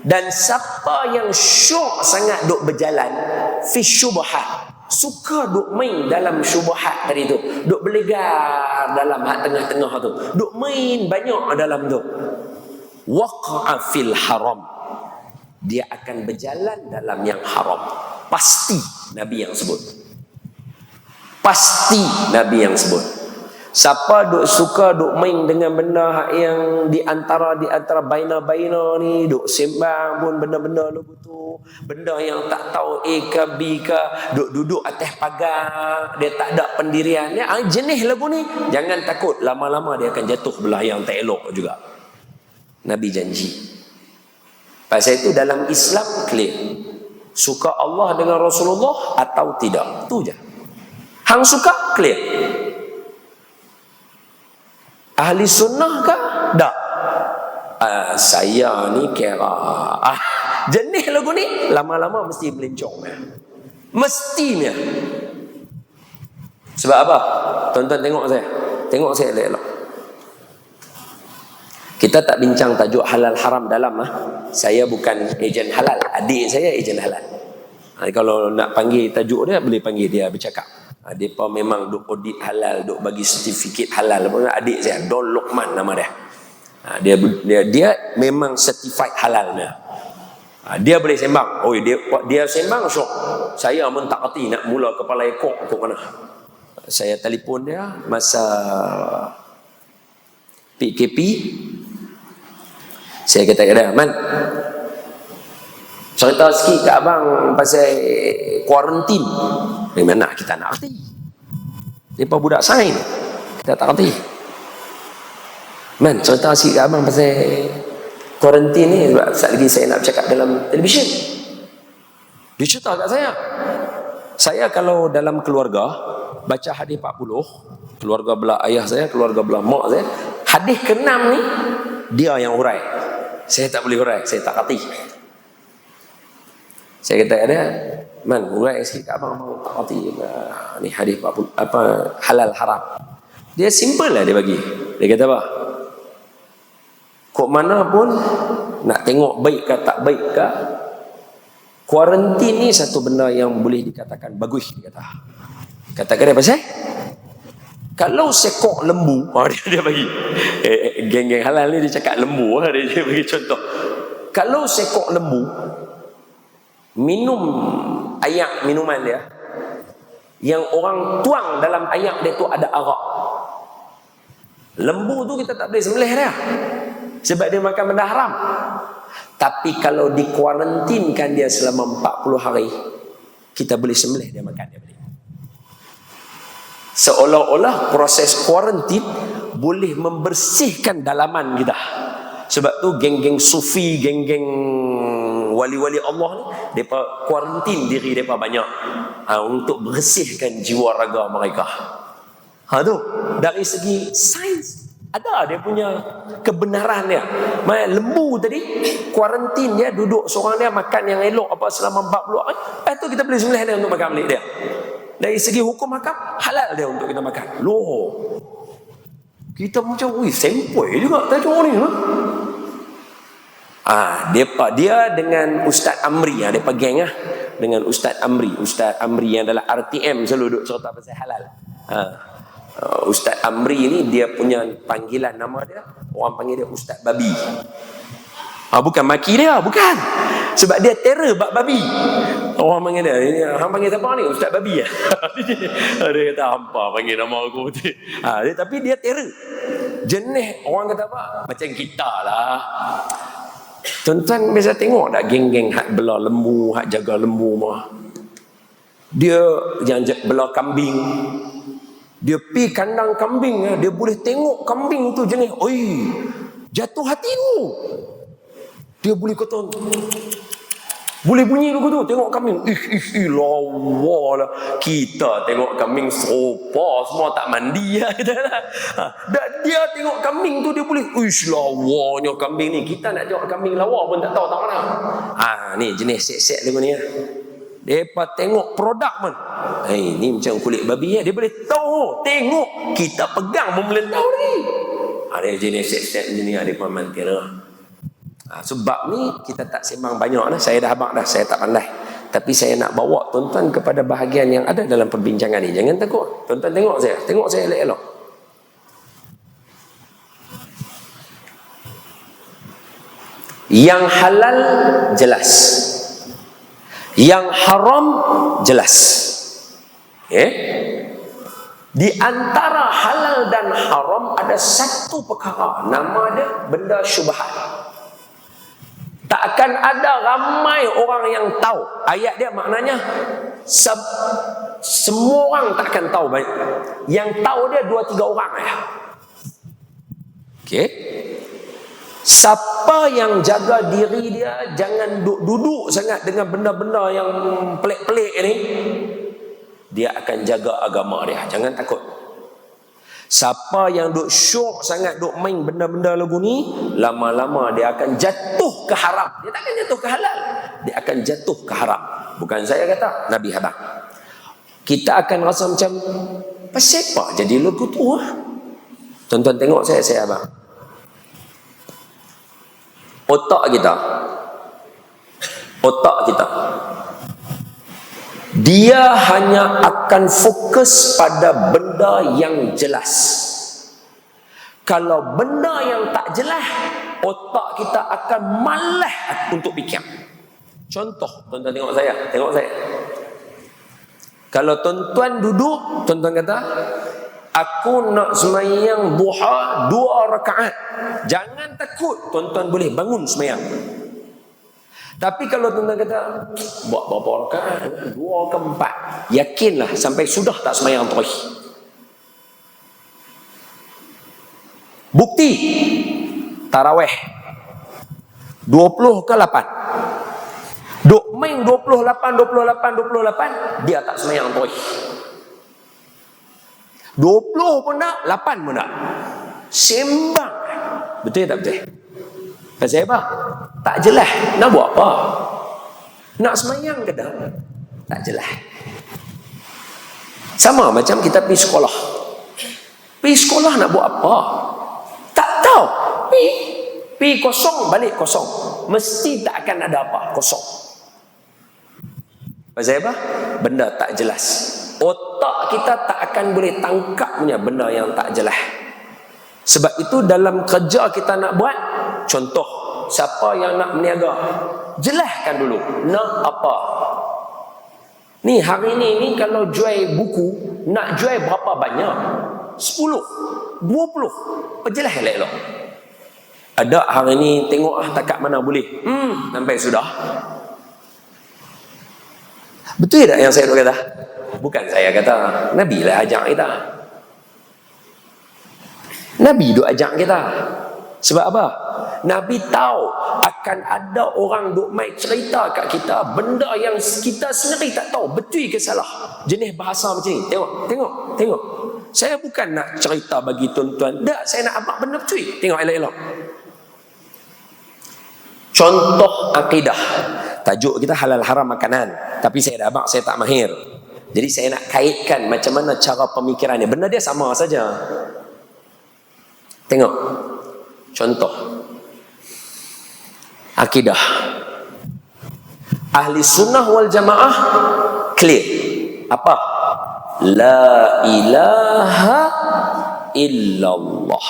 Dan siapa yang syuk sangat duk berjalan fi syubhat, suka duk main dalam syubhat tadi tu, duk berlegar dalam tengah-tengah tu, duk main banyak dalam tu, waqa'a fil haram, dia akan berjalan dalam yang haram. Pasti Nabi yang sebut. Pasti Nabi yang sebut. Siapa duk suka duk main dengan benda yang di antara baina-baina ni, duk sembang pun benda-benda lagu tu, benda yang tak tahu A ke B ke, duk duduk atas pagar, dia tak ada pendirian dia, jenis lagu ni, jangan takut, lama-lama dia akan jatuh belah yang tak elok juga. Nabi janji. Pasal itu dalam Islam clear. Suka Allah dengan Rasulullah atau tidak, tu je. Hang suka, clear. Ahli sunnah ke? Tak. Saya ni kira jenis lagu ni lama-lama mesti melencong. Mestinya. Sebab apa? Tuan-tuan tengok saya. Tengok saya elok-elok. Kita tak bincang tajuk halal haram dalam. Saya bukan ejen halal. Adik saya ejen halal. Kalau nak panggil tajuk dia, boleh panggil dia bercakap. Mereka memang duk audit halal, duk bagi sertifikat halal. Adik saya, Dol Luqman nama dia. Dia memang certified halal dia. Dia boleh sembang. Oh, dia sembang syok. Saya pun tak kerti nak mula kepala ekor untuk mana. Saya telefon dia masa PKP. Saya kata dia, Man, cerita sikit kat abang pasal kuarantin. Dari mana kita nak kerti? Mereka budak sains, kita tak kerti. Man, cerita sikit kat abang pasal kuarantin ni, sebab saat lagi saya nak bercakap dalam televisyen. Dia cerita kat saya. Saya kalau dalam keluarga baca hadis 40, keluarga belah ayah saya, keluarga belah mak saya, hadis ke-6 ni dia yang hurai. Saya tak boleh hurai, saya tak kerti. Saya kata dia, Man, hurai sikit kat abang tak kerti. Ni hadis 40, halal haram. Dia simple lah dia bagi. Dia kata apa? Kok mana pun nak tengok baik ke tak baik ke, kuarantin ni satu benda yang boleh dikatakan bagus, dia kata. Katakan dia pasal kalau sekok lembu, dia bagi geng-geng halal ni dia cakap lembu, dia bagi contoh. Kalau sekok lembu minum ayak minuman dia, yang orang tuang dalam ayak dia tu ada arak, lembu tu kita tak boleh sembelih dia sebab dia makan benda haram. Tapi kalau dikuarantinkan dia selama 40 hari, kita boleh sembelih dia, makan dia boleh. Seolah-olah proses kuarantin boleh membersihkan dalaman kita. Sebab tu geng-geng sufi, geng-geng wali-wali Allah ni, mereka kuarantin diri mereka banyak untuk bersihkan jiwa raga mereka. Tu dari segi sains ada dia punya kebenaran dia. Lembu tadi kuarantin dia, duduk seorang dia, makan yang elok apa selama 40 hari, lepas tu kita boleh sembelih dia untuk makan balik dia. Dari segi hukum hakam halal dia untuk kita makan. Loh, kita macam sempoi juga tajuk ni. Dia dengan Ustaz Amri, depa geng dengan Ustaz Amri yang adalah RTM selalu duduk cerita pasal halal. Ustaz Amri ni dia punya panggilan nama dia, orang panggil dia Ustaz Babi. Bukan maki dia, bukan. Sebab dia terror bab babi. Orang panggil dia, hang panggil siapa ni? Ustaz Babi . Dia kata, hampa panggil nama aku. Tapi dia terror. Jenis orang kata apa? Macam kita lah. Tuan-tuan biasa tengok tak geng-geng hak belah lembu, hak jaga lembu mah. Dia yang belah kambing. Dia pi kandang kambing, dia boleh tengok kambing tu jenis, oi, jatuh hati tu. Dia boleh kata, Boleh bunyi lagu tu, tengok kambing. Lawa lah. Kita tengok kambing serupa, semua tak mandi lah. Dia tengok kambing tu, dia boleh, lawanya kambing ni. Kita nak tengok kambing lawa pun tak tahu tak mana. Ni jenis set-set lagu ni. Mereka tengok produk pun. Ni macam kulit babi ya. Dia boleh tahu. Tengok. Kita pegang pun boleh tahu ni. Ada jenis set-set macam ni. Ada pemantir lah. Sebab ni kita tak sembang banyak lah. Saya dah habaq dah. Saya tak pandai. Tapi saya nak bawa tuan-tuan kepada bahagian yang ada dalam perbincangan ni. Jangan takut. Tuan-tuan tengok saya. Tengok saya elok-elok. Yang halal jelas. Yang haram jelas. Di antara halal dan haram ada satu perkara, nama dia benda syubhat. Tak akan ada ramai orang yang tahu. Ayat dia maknanya semua orang tak akan tahu. Yang tahu dia 2-3 orang ya. Okey. Siapa yang jaga diri dia, jangan duduk sangat dengan benda-benda yang pelik-pelik ni, dia akan jaga agama dia. Jangan takut. Siapa yang duk syok sangat, duk main benda-benda lagu ni, lama-lama dia akan jatuh ke haram. Dia tak akan jatuh ke halal. Dia akan jatuh ke haram. Bukan saya kata, Nabi habaq. Kita akan rasa macam, pasal apa jadi lagu tu? Tuan-tuan tengok saya habaq. Otak kita, dia hanya akan fokus pada benda yang jelas. Kalau benda yang tak jelas, otak kita akan malas untuk fikir. Contoh, tuan-tuan tengok saya. Kalau tuan-tuan duduk, tuan-tuan kata, aku nak sembahyang duha 2 rakaat. Jangan takut, tuan-tuan boleh bangun sembahyang. Tapi kalau tuan-tuan kata, buat berapa rakaat? 2 ke 4. Yakinlah sampai sudah tak sembahyang terus. Bukti tarawih 20 ke 8. Duk main 28, dia tak sembahyang terus. 20 pun tak, 8 pun tak. Sembang. Betul tak betul? Pasal apa? Tak jelas. Nak buat apa? Nak semayang ke tak? Tak jelas. Sama macam kita pergi sekolah. Pergi sekolah nak buat apa? Tak tahu. Pergi kosong, balik kosong. Mesti tak akan ada apa. Kosong. Pasal apa? Benda tak jelas. Otak kita tak akan boleh tangkap punya benda yang tak jelas. Sebab itu dalam kerja kita nak buat, contoh, siapa yang nak berniaga, jelaskan dulu nak apa. Ni hari ni kalau jual buku, nak jual berapa banyak? 10, 20. Perjelas elok-elok. Ada hari ni tengok takat mana boleh. Sampai sudah. Betul tak yang saya kata? Bukan saya kata, Nabi lah ajak kita. Nabi duk ajak kita. Sebab apa? Nabi tahu akan ada orang duk mai cerita kat kita benda yang kita sendiri tak tahu betul ke salah. Jenis bahasa macam ni. Tengok. Saya bukan nak cerita bagi tuan-tuan. Tak, saya nak abang benda betul. Tengok elok-elok. Contoh akidah. Tajuk kita halal haram makanan. Tapi saya dah abang, saya tak mahir. Jadi saya nak kaitkan macam mana cara pemikirannya. Benda dia sama saja. Tengok. Contoh. Akidah. Ahli sunnah wal jamaah clear. Apa? La ilaha illallah.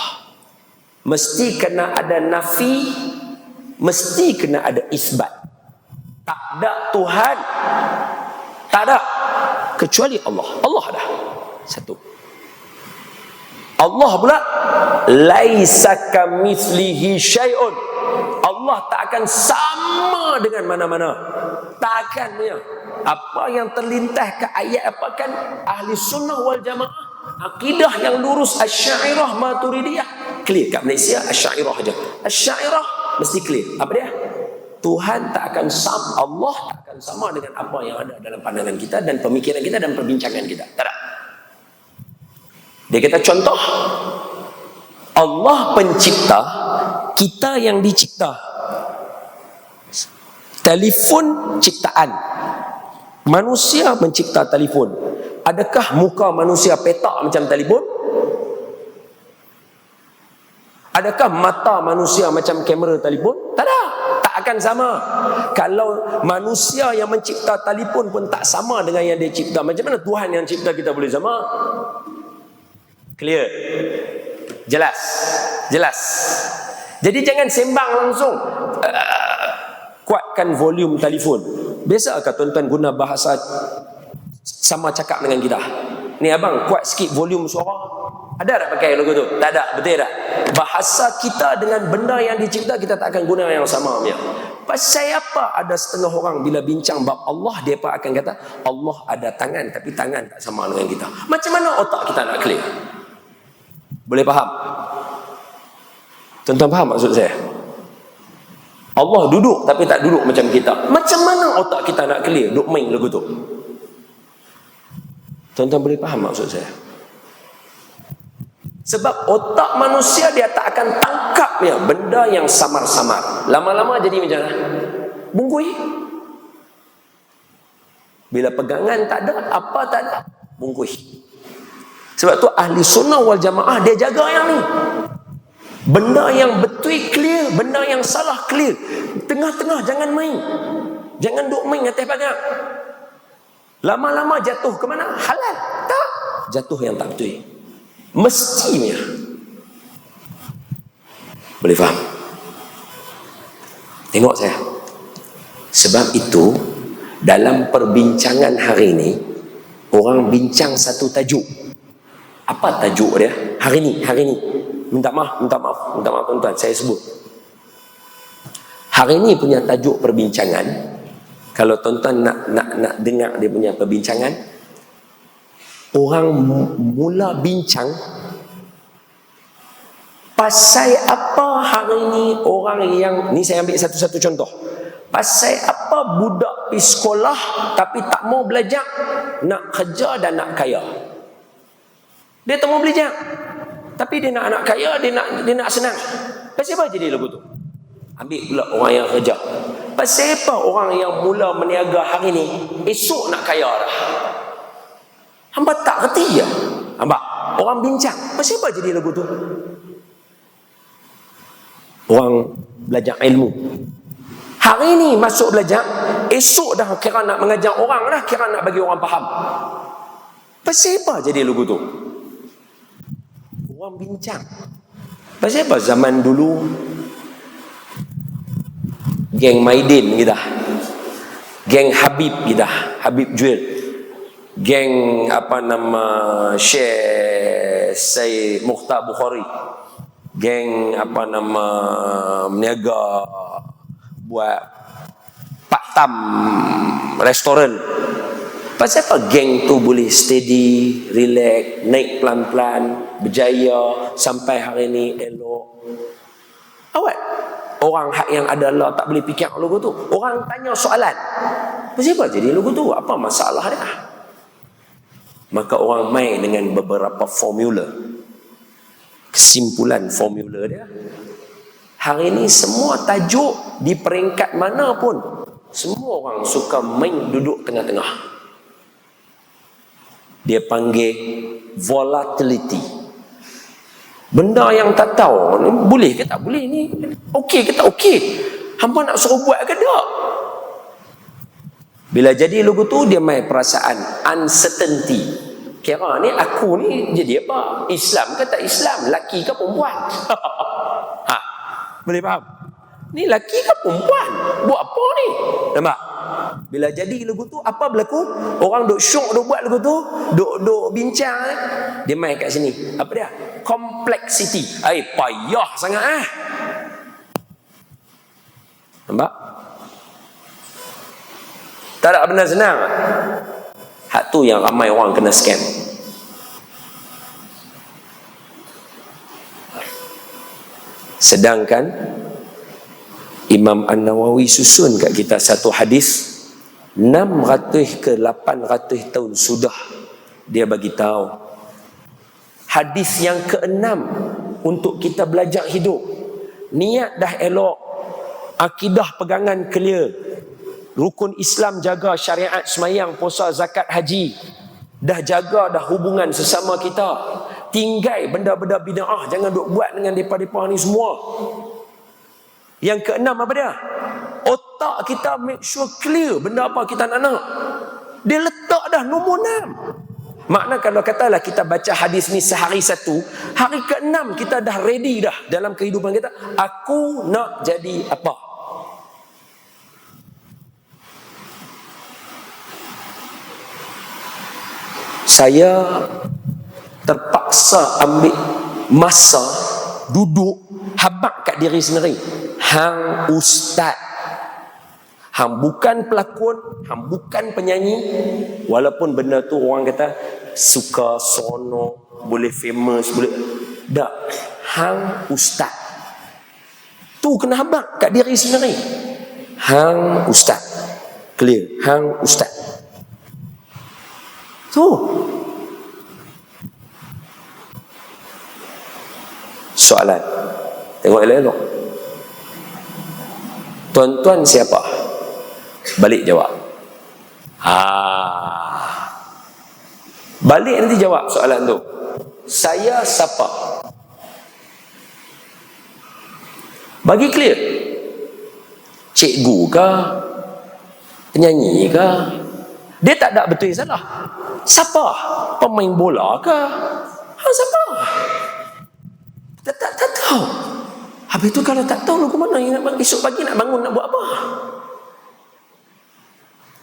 Mesti kena ada nafi, mesti kena ada isbat. Tak ada Tuhan, tak ada kecuali Allah. Allah ada satu. Allah pula laisa kamitslihi syai'un. Allah tak akan sama dengan mana-mana. Tak akan punya. Apa yang terlintas ke ayat apa kan ahli sunnah wal jamaah, akidah yang lurus Asy'ariyah Maturidiyah clear. Kat Malaysia Asy'ariyah aja. Asy'ariyah mesti clear. Apa dia? Tuhan tak akan sama, Allah tak akan sama dengan apa yang ada dalam pandangan kita dan pemikiran kita dan perbincangan kita. Tak ada. Dia kata contoh, Allah pencipta, kita yang dicipta. Telefon ciptaan. Manusia mencipta telefon. Adakah muka manusia petak macam telefon? Adakah mata manusia macam kamera telefon? Tak ada. Tak akan sama. Kalau manusia yang mencipta telefon pun tak sama dengan yang dia cipta, macam mana Tuhan yang cipta kita boleh sama? Clear? Jelas? Jelas? Jadi jangan sembang langsung. Kuatkan volume telefon. Biasakah tuan-tuan guna bahasa sama cakap dengan kita? Ni abang, kuat sikit volume suara. Ada tak pakai lagu tu? Tak ada, betul tak? Bahasa kita dengan benda yang dicipta, kita tak akan guna yang sama punya. Pasal apa ada setengah orang bila bincang bab Allah, dia apa akan kata Allah ada tangan, tapi tangan tak sama dengan kita. Macam mana otak kita nak clear? Boleh faham? Tuan-tuan faham maksud saya? Allah duduk tapi tak duduk macam kita. Macam mana otak kita nak clear? Duk main lagu tu. Tuan-tuan boleh faham maksud saya? Sebab otak manusia dia tak akan tangkap ya benda yang samar-samar. Lama-lama jadi macam mana? Bungkui. Bila pegangan tak ada, apa tak ada, bungkui. Sebab tu ahli sunnah wal jamaah dia jaga yang ni. Benda yang betul clear, benda yang salah clear. Tengah-tengah jangan main. Jangan duk main atas pagang. Lama-lama jatuh ke mana? Halal. Tak. Jatuh yang tak betul. Mestinya. Boleh faham? Tengok saya. Sebab itu dalam perbincangan hari ini orang bincang satu tajuk. Apa tajuk dia? Hari ini. Minta maaf tuan-tuan, saya sebut. Hari ini punya tajuk perbincangan. Kalau tuan-tuan nak dengar dia punya perbincangan, orang mula bincang pasal apa hari ni orang yang ni, saya ambil satu-satu contoh. Pasal apa budak pergi sekolah tapi tak mau belajar, nak kerja dan nak kaya. Dia tak mau belajar tapi dia nak kaya, dia nak senang. Pasal apa jadi lagu tu? Ambil pula orang yang kerja. Pasal apa orang yang mula meniaga hari ni esok nak kaya dah? Hamba tak reti ya. Hamba orang bincang. Pasal apa jadi lagu tu? Orang belajar ilmu. Hari ni masuk belajar, esok dah kira nak mengajar orang dah, kira nak bagi orang faham. Pasal apa jadi lagu tu? Orang bincang. Pasal apa zaman dulu geng Maidin kita, geng Habib kita, Habib Juel, geng apa nama Syekh Sayyid Mukhtar Bukhari, geng apa nama meniaga buat paktam restoran. Pasal apa geng tu boleh steady, relax, naik pelan-pelan, berjaya sampai hari ni elok? Awak orang hak yang ada Allah tak boleh fikir lagu tu. Orang tanya soalan. Pasal apa jadi lagu tu? Apa masalah dia? Maka orang main dengan beberapa formula. Kesimpulan formula dia. Hari ini semua tajuk di peringkat mana pun, semua orang suka main duduk tengah-tengah. Dia panggil volatility. Benda yang tak tahu ni boleh ke tak boleh, ni okey ke tak okey, hangpa nak suruh buat ke tak. Bila jadi lagu tu dia main perasaan uncertainty. Kira ni aku ni jadi apa? Islam ke tak Islam? Laki ke perempuan? Ha, boleh faham? Ni laki ke perempuan? Buat apa ni? Nampak? Bila jadi lagu tu apa berlaku? Orang duk syok duk buat lagu tu, duk bincang, dia main kat sini. Apa dia? Complexity. Payah sangat Nampak? Tak ada benda senang. Hak tu yang ramai orang kena scam. Sedangkan Imam An-Nawawi susun kat kita satu hadis 600 ke 800 tahun sudah dia bagi tahu. Hadis yang ke-6 untuk kita belajar hidup. Niat dah elok, akidah pegangan clear, rukun Islam jaga, syariat semayang, puasa, zakat, haji, dah jaga dah hubungan sesama kita. Tinggal benda-benda bid'ah jangan duk buat dengan depa-depa ni semua. Yang ke-6 apa dia? Otak kita make sure clear benda apa kita nak. Dia letak dah nombor 6. Makna kalau katalah kita baca hadis ni sehari satu, hari ke-6 kita dah ready dah dalam kehidupan kita. Aku nak jadi apa? Saya terpaksa ambil masa duduk habaq kat diri sendiri. Hang ustaz, hang bukan pelakon, hang bukan penyanyi, walaupun benda tu orang kata suka, seronok, boleh famous, boleh tak. Hang ustaz tu kena habaq kat diri sendiri. Hang ustaz, clear, hang ustaz tu. Soalan, tengok elok-elok. Tuan-tuan siapa? Balik jawab. Balik nanti jawab soalan tu. Saya siapa? Bagi clear. Cikgu ke? Penyanyi ke? Dia tak ada betul salah. Siapa? Pemain bola ke? Siapa? Tak tahu. Habis tu kalau tak tahu, lagu mana yang nak esok pagi nak bangun nak buat apa?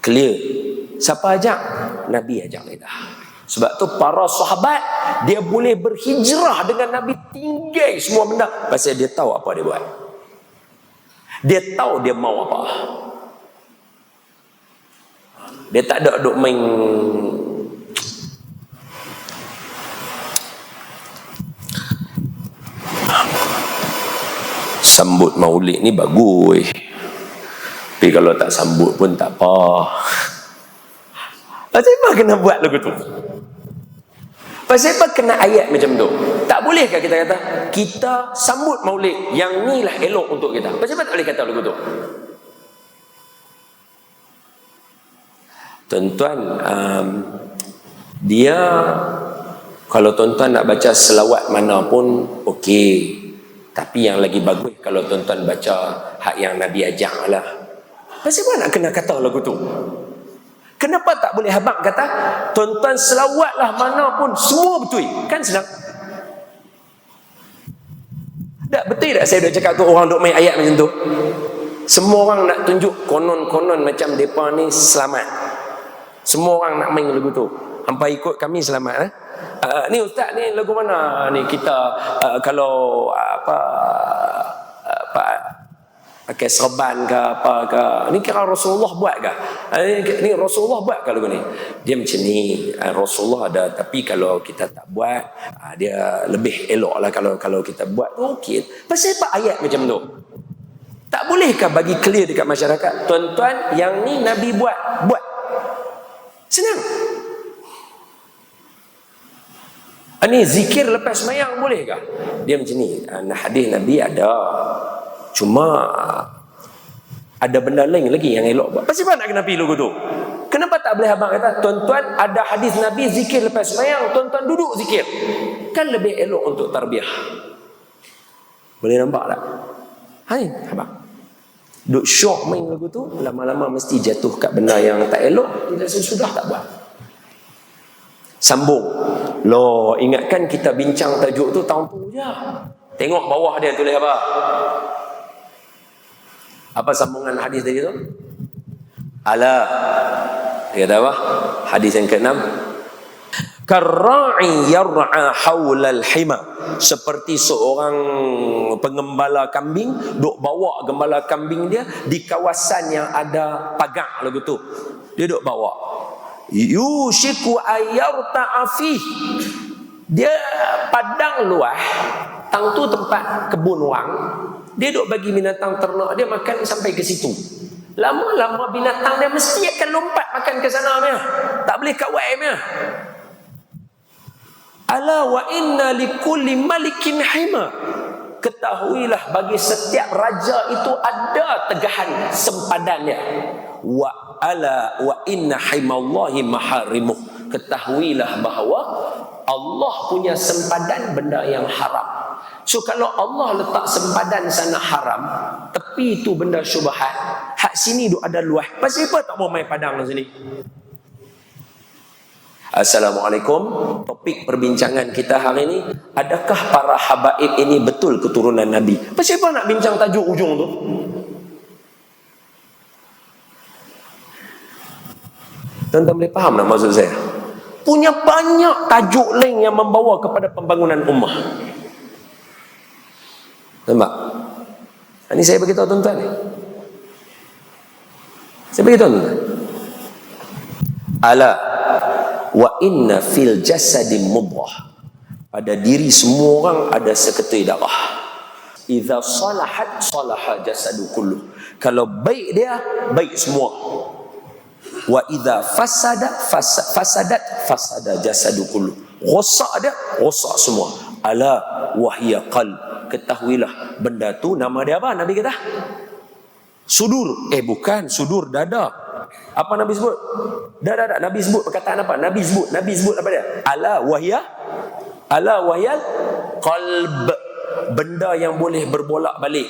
Clear. Siapa ajak? Nabi ajak kita. Sebab tu para sahabat dia boleh berhijrah dengan Nabi, tinggal semua benda pasal dia tahu apa dia buat. Dia tahu dia mau apa. Dia tak ada duk main sambut maulid ni bagus, tapi kalau tak sambut pun tak apa. Pasal apa kena buat lagu tu? Pasal apa kena ayat macam tu? Tak bolehkah kita kata kita sambut maulid, yang ni lah elok untuk kita? Pasal apa tak boleh kata lagu tu? Tuan-tuan, dia kalau tuan-tuan nak baca selawat mana pun okey. Tapi yang lagi bagus kalau tuan-tuan baca hak yang Nabi ajak lah. Pasal apa nak kena kata lagu tu? Kenapa tak boleh habaq kata tuan-tuan selawatlah mana pun semua betul? Kan senang. Tak betul tak saya dah cakap tu orang duk main ayat macam tu? Semua orang nak tunjuk konon-konon macam depa ni selamat. Semua orang nak main lagu tu. Hampa ikut kami selamat ni ustaz ni lagu mana ni kita kalau apa pakai serban ke apa ke, ni kira Rasulullah buat ke? Ni Rasulullah buat ke lagu ni? Dia macam ni, Rasulullah ada, tapi kalau kita tak buat dia lebih elok lah kalau kita buat tu okey. Pasal apa ayat macam tu? Tak bolehkah bagi clear dekat masyarakat, tuan-tuan yang ni Nabi buat senang. Ini zikir lepas semayang bolehkah? Dia macam ni, hadis Nabi ada, cuma ada benda lain lagi yang elok buat. Pasal apa nak kena pilih lagu tu? Kenapa tak boleh abang kata, tuan-tuan ada hadis Nabi zikir lepas semayang, tuan-tuan duduk zikir? Kan lebih elok untuk tarbiyah. Boleh nampak tak? Hai abang, duk syok main lagu tu, lama-lama mesti jatuh kat benda yang tak elok. Tidak sesudah tak buat. Sambung. Loh, ingatkan kita bincang tajuk tu tahun tu je. Tengok bawah dia tulis apa? Apa sambungan hadis tadi tu? Ala. Dia kata apa? Hadis yang ke-6. Karra'i yar'a haulal hima. Seperti seorang pengembala kambing duk bawa gembala kambing dia di kawasan yang ada pagar lagu tu. Dia duk bawa. Yushiku ayyarta'a fih. Dia padang luas, tang tu tempat kebun orang. Dia duk bagi binatang ternak dia makan sampai ke situ. Lama-lama binatang dia mesti akan lompat makan ke sana punya. Tak boleh kat wai punya. Ala wa inna likulli malikin hima. Ketahuilah bagi setiap raja itu ada tegahan sempadannya. Wa ala wa inna himallahi maharimuh. Ketahuilah bahawa Allah punya sempadan benda yang haram. So kalau Allah letak sempadan sana haram, tepi itu benda syubhat, hak sini duk ada luah. Pasal apa tak mau main padang di sini? Assalamualaikum. Topik perbincangan kita hari ini, adakah para habaib ini betul keturunan Nabi? Pasal apa nak bincang tajuk ujung tu? Tuan-tuan boleh faham tak maksud saya? Punya banyak tajuk lain yang membawa kepada pembangunan ummah. Nampak? Ini saya beritahu tuan-tuan ni. Saya beritahu tuan-tuan. Ala wa inna fil jasadi mudghah. Pada diri semua orang ada seketui darah. Idza salahat salaha jasadu kullu. Kalau baik dia, baik semua. Wa idza fasadat fasada jasadu kullu. Rosak dia, rosak semua. Ala wahya qalb. Ketahuilah benda tu nama dia apa? Nabi kata sudur. Bukan sudur, dada. Apa Nabi sebut? Dah. Nabi sebut perkataan apa? Nabi sebut apa dia? Ala wahyal qalb. Benda yang boleh berbolak balik.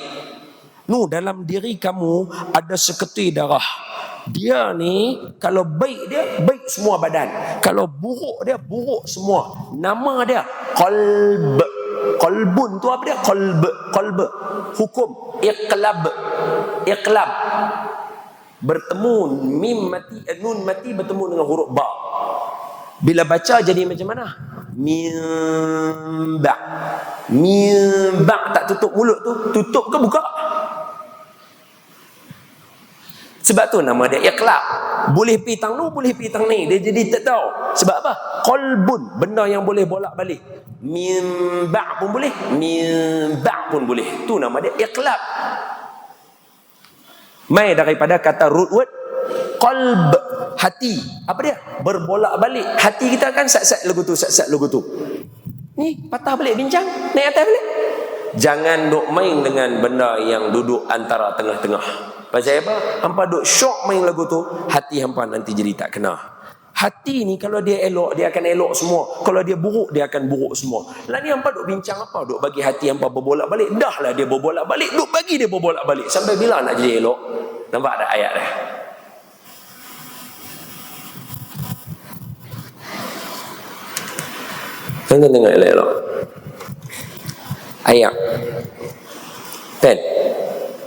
Dalam diri kamu ada seketui darah. Dia ni kalau baik dia baik semua badan. Kalau buruk dia buruk semua. Nama dia qalb. Qalbun tu apa dia? Qalb. Hukum iqlab. Bertemu mim mati, nun mati bertemu dengan huruf ba. Bila baca jadi macam mana? Mim ba tak tutup mulut tu, tutup ke buka? Sebab tu nama dia iqlab. Boleh pi tang nu, boleh pi tang ni. Dia jadi tak tahu. Sebab apa? Qalbun, benda yang boleh bolak-balik. Mim ba pun boleh, mim ba pun boleh. Tu nama dia iqlab. Mai daripada kata root word qalb, hati. Apa dia? Berbolak-balik. Hati kita kan sat-sat lagu tu. Ni patah balik bincang, naik atas balik. Jangan duk main dengan benda yang duduk antara tengah-tengah. Pasal apa? Hampa duk syok main lagu tu, hati hampa nanti jadi tak kena. Hati ni kalau dia elok, dia akan elok semua. Kalau dia buruk, dia akan buruk semua. Lah ni hampa duk bincang apa? Duk bagi hati hampa berbolak-balik. Dah lah dia berbolak-balik. Duk bagi dia berbolak-balik. Sampai bila nak jadi elok? Nampak ada ayat dah. Tuan-tuan tengok elok-elok. Ayat.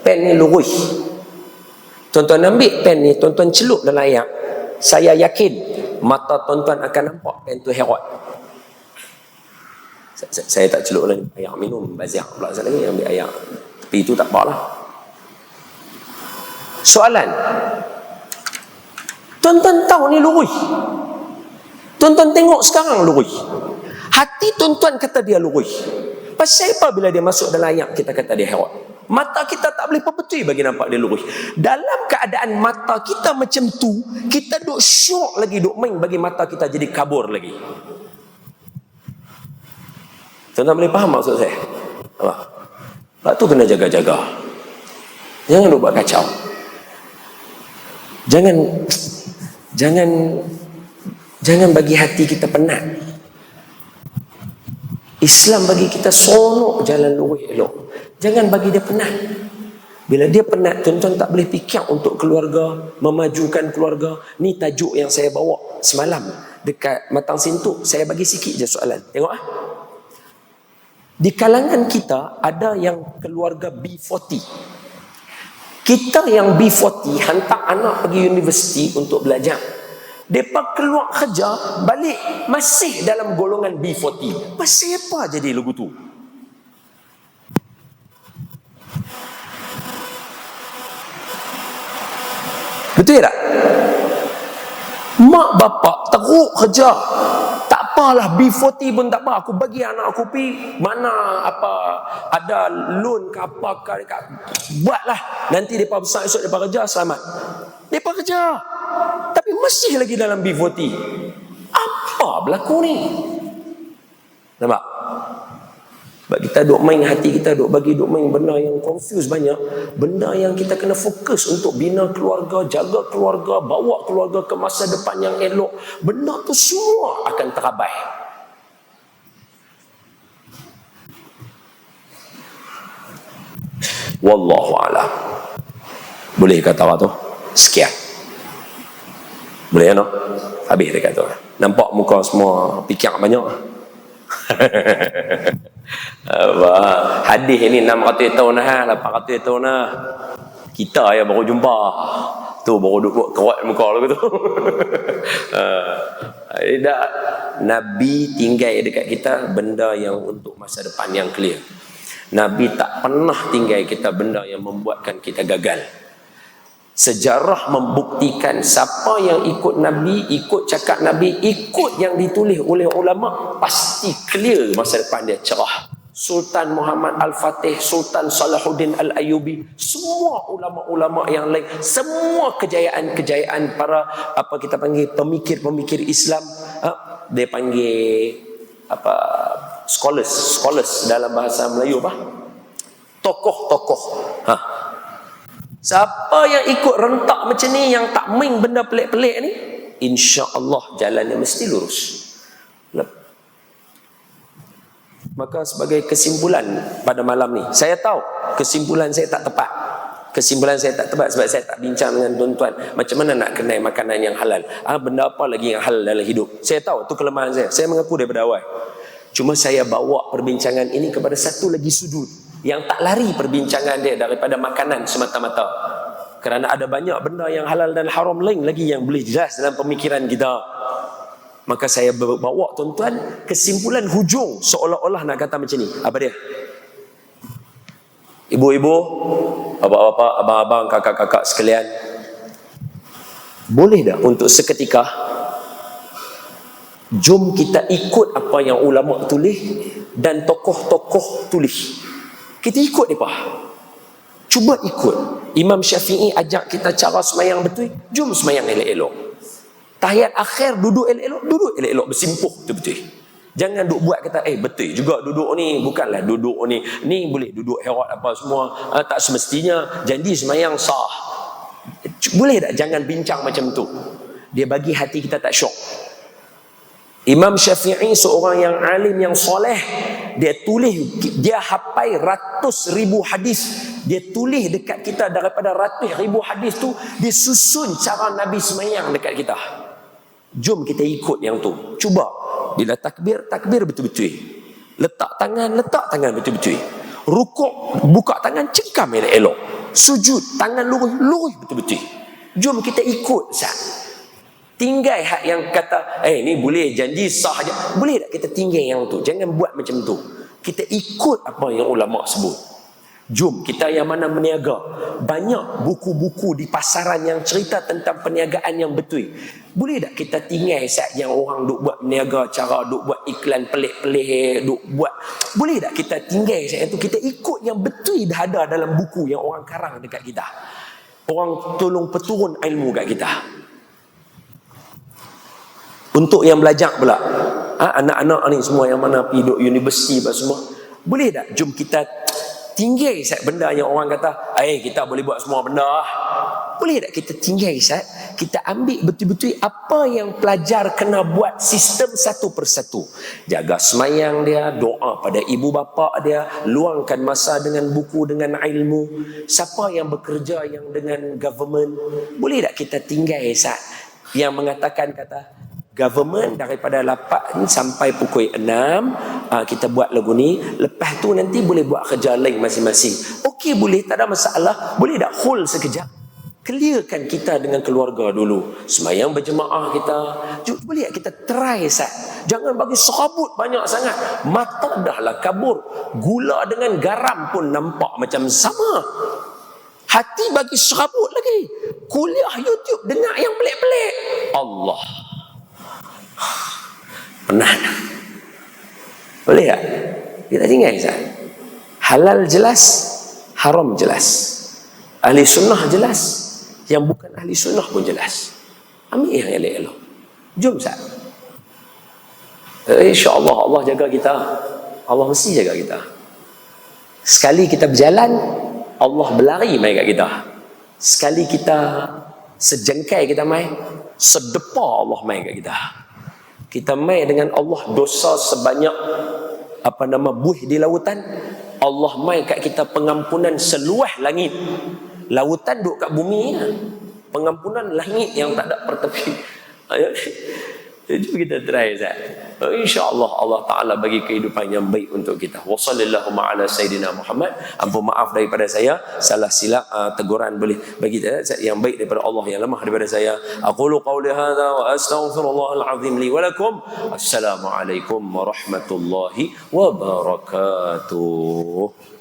Pen ni lurus. Tuan-tuan ambil pen ni, tuan-tuan celup dalam ayat. Saya yakin mata tuan-tuan akan nampak pen tu herat. Saya tak celup lagi. Ayat minum bazir pula saya lagi ambil ayat. Tapi itu tak apalah. Soalan. Tuan-tuan tahu ni lurus. Tuan-tuan tengok sekarang lurus. Hati tuan-tuan kata dia lurus. Pasal apa bila dia masuk dalam ayat kita kata dia herat? Mata kita tak boleh perbetul bagi nampak dia lurus. Dalam keadaan mata kita macam tu, kita duk syok lagi, duk main bagi mata kita jadi kabur lagi. Tuan-tuan boleh faham maksud saya? Apa? Sebab tu kena jaga-jaga. Jangan duk buat kacau. Jangan bagi hati kita penat. Islam bagi kita sonok jalan lurus elok. Jangan bagi dia penat. Bila dia penat, tuan-tuan tak boleh fikir untuk keluarga, memajukan keluarga. Ni tajuk yang saya bawa semalam dekat Matang Sintuk. Saya bagi sikit je soalan. Tengok ah. Di kalangan kita ada yang keluarga B40. Kita yang B40 hantar anak pergi universiti untuk belajar. Mereka keluar kerja, balik masih dalam golongan B40. Pasal apa jadi lagu tu? Betul tak? Mak bapak teruk kerja. Tak apalah, B40 pun tak apa. Aku bagi anak aku pi mana apa ada loan ke apa ke, buatlah. Nanti depa besar esok depa kerja selamat. Depa kerja. Tapi masih lagi dalam B40. Apa berlaku ni? Nampak? Sebab kita duk main hati kita, duk main benda yang confuse banyak. Benda yang kita kena fokus untuk bina keluarga, jaga keluarga, bawa keluarga ke masa depan yang elok. Benda tu semua akan terabai. Wallahu a'lam. Boleh kata apa tu? Sekian. Boleh no? Habis dia kata. Nampak muka semua fikir banyak. Hadis ini 600 tahun dah, 800 tahun dah. Kita yang baru jumpa. Tu baru duk kerat muka lagu tu. Nabi tinggal dekat kita benda yang untuk masa depan yang clear. Nabi tak pernah tinggal kita benda yang membuatkan kita gagal. Sejarah membuktikan siapa yang ikut Nabi, ikut cakap Nabi, ikut yang ditulis oleh ulama, pasti clear masa depan dia cerah. Sultan Muhammad Al-Fatih, Sultan Salahuddin Al-Ayyubi, semua ulama-ulama yang lain, semua kejayaan-kejayaan para apa kita panggil pemikir-pemikir Islam, dia panggil apa scholars dalam bahasa Melayu apa? Tokoh-tokoh. Siapa yang ikut rentak macam ni, yang tak main benda pelik-pelik ni, insya-Allah jalannya mesti lurus. Maka sebagai kesimpulan pada malam ni, saya tahu kesimpulan saya tak tepat. Kesimpulan saya tak tepat sebab saya tak bincang dengan tuan-tuan macam mana nak kenal makanan yang halal. Benda apa lagi yang halal dalam hidup. Saya tahu tu kelemahan saya. Saya mengaku daripada awal. Cuma saya bawa perbincangan ini kepada satu lagi sudut yang tak lari perbincangan dia daripada makanan semata-mata. Kerana ada banyak benda yang halal dan haram lain lagi yang boleh jelas dalam pemikiran kita. Maka saya bawa tuan-tuan kesimpulan hujung seolah-olah nak kata macam ni. Apa dia? Ibu-ibu, bapak-bapak, abang-abang, kakak-kakak sekalian, boleh tak untuk seketika jom kita ikut apa yang ulama tulis dan tokoh-tokoh tulis. Kita ikut mereka. Cuba ikut. Imam Syafi'i ajak kita cara semayang betul. Jom semayang elok-elok. Tahiyat akhir duduk elok-elok, bersimpuh betul-betul. Jangan duk buat kata betul juga duduk ni, bukanlah duduk ni boleh duduk herat apa semua, tak semestinya. Janji semayang sah. Boleh tak jangan bincang macam tu. Dia bagi hati kita tak syok. Imam Syafi'i seorang yang alim yang soleh, dia hafal ratus ribu hadis. Dia tulis dekat kita daripada ratus ribu hadis tu, dia susun cara Nabi semayang dekat kita. Jom kita ikut yang tu. Cuba bila takbir betul-betul. Letak tangan betul-betul. Rukuk buka tangan cengkam elok. Sujud tangan lurus betul-betul. Jom kita ikut sah. Tinggal hak yang kata ni boleh janji sah aja. Boleh tak kita tinggal yang tu? Jangan buat macam tu. Kita ikut apa yang ulama sebut. Jom kita yang mana meniaga. Banyak buku-buku di pasaran yang cerita tentang perniagaan yang betul. Boleh tak kita tinggal saat yang orang duk buat meniaga, cara duk buat iklan pelik-pelik, duk buat. Boleh tak kita tinggal saat itu, kita ikut yang betul dah ada dalam buku yang orang karang dekat kita. Orang tolong peturun ilmu kat kita. Untuk yang belajar pula, anak-anak ni semua yang mana pergi duk universiti apa semua, boleh tak jom kita tinggal sat benda yang orang kata kita boleh buat semua benda. Boleh tak kita tinggal sat, kita ambil betul-betul apa yang pelajar kena buat sistem satu persatu. Jaga semayang dia, doa pada ibu bapa dia, luangkan masa dengan buku, dengan ilmu. Siapa yang bekerja yang dengan government, boleh tak kita tinggal sat yang mengatakan kata government daripada 8 sampai pukul 6 kita buat lagu ni, lepas tu nanti boleh buat kerja lain masing-masing. Okey, boleh, tak ada masalah. Boleh tak hold sekejap, clearkan kita dengan keluarga dulu, semayang berjemaah kita. Boleh tak kita try sat. Jangan bagi serabut banyak sangat, mata dah lah kabur. Gula dengan garam pun nampak macam sama, hati bagi serabut lagi. kuliah YouTube dengar yang pelik-pelik. Allah. Pernah. Boleh tak? Kita tinggal Ustaz. Halal jelas, haram jelas. Ahli sunnah jelas, yang bukan ahli sunnah pun jelas. Ambil yang elok-elok. Jom Ustaz. InsyaAllah Allah jaga kita. Allah mesti jaga kita. Sekali kita berjalan, Allah berlari main kat kita. Sekali kita sejengkai kita main, sedepa Allah main kat kita. Kita main dengan Allah dosa sebanyak buih di lautan. Allah main kat kita pengampunan seluas langit. Lautan duduk kat bumi ya. Pengampunan langit yang tak ada pertepi. Jom kita try Ustaz. InsyaAllah Allah Ta'ala bagi kehidupan yang baik untuk kita. Wa sallallahu ala sayyidina Muhammad. Ampun maaf daripada saya, salah silap teguran boleh bagi yang baik daripada Allah, yang lemah daripada saya. Aqulu qawli hadha wa astaghfirullahal azim li wa lakum. Assalamualaikum warahmatullahi wabarakatuh.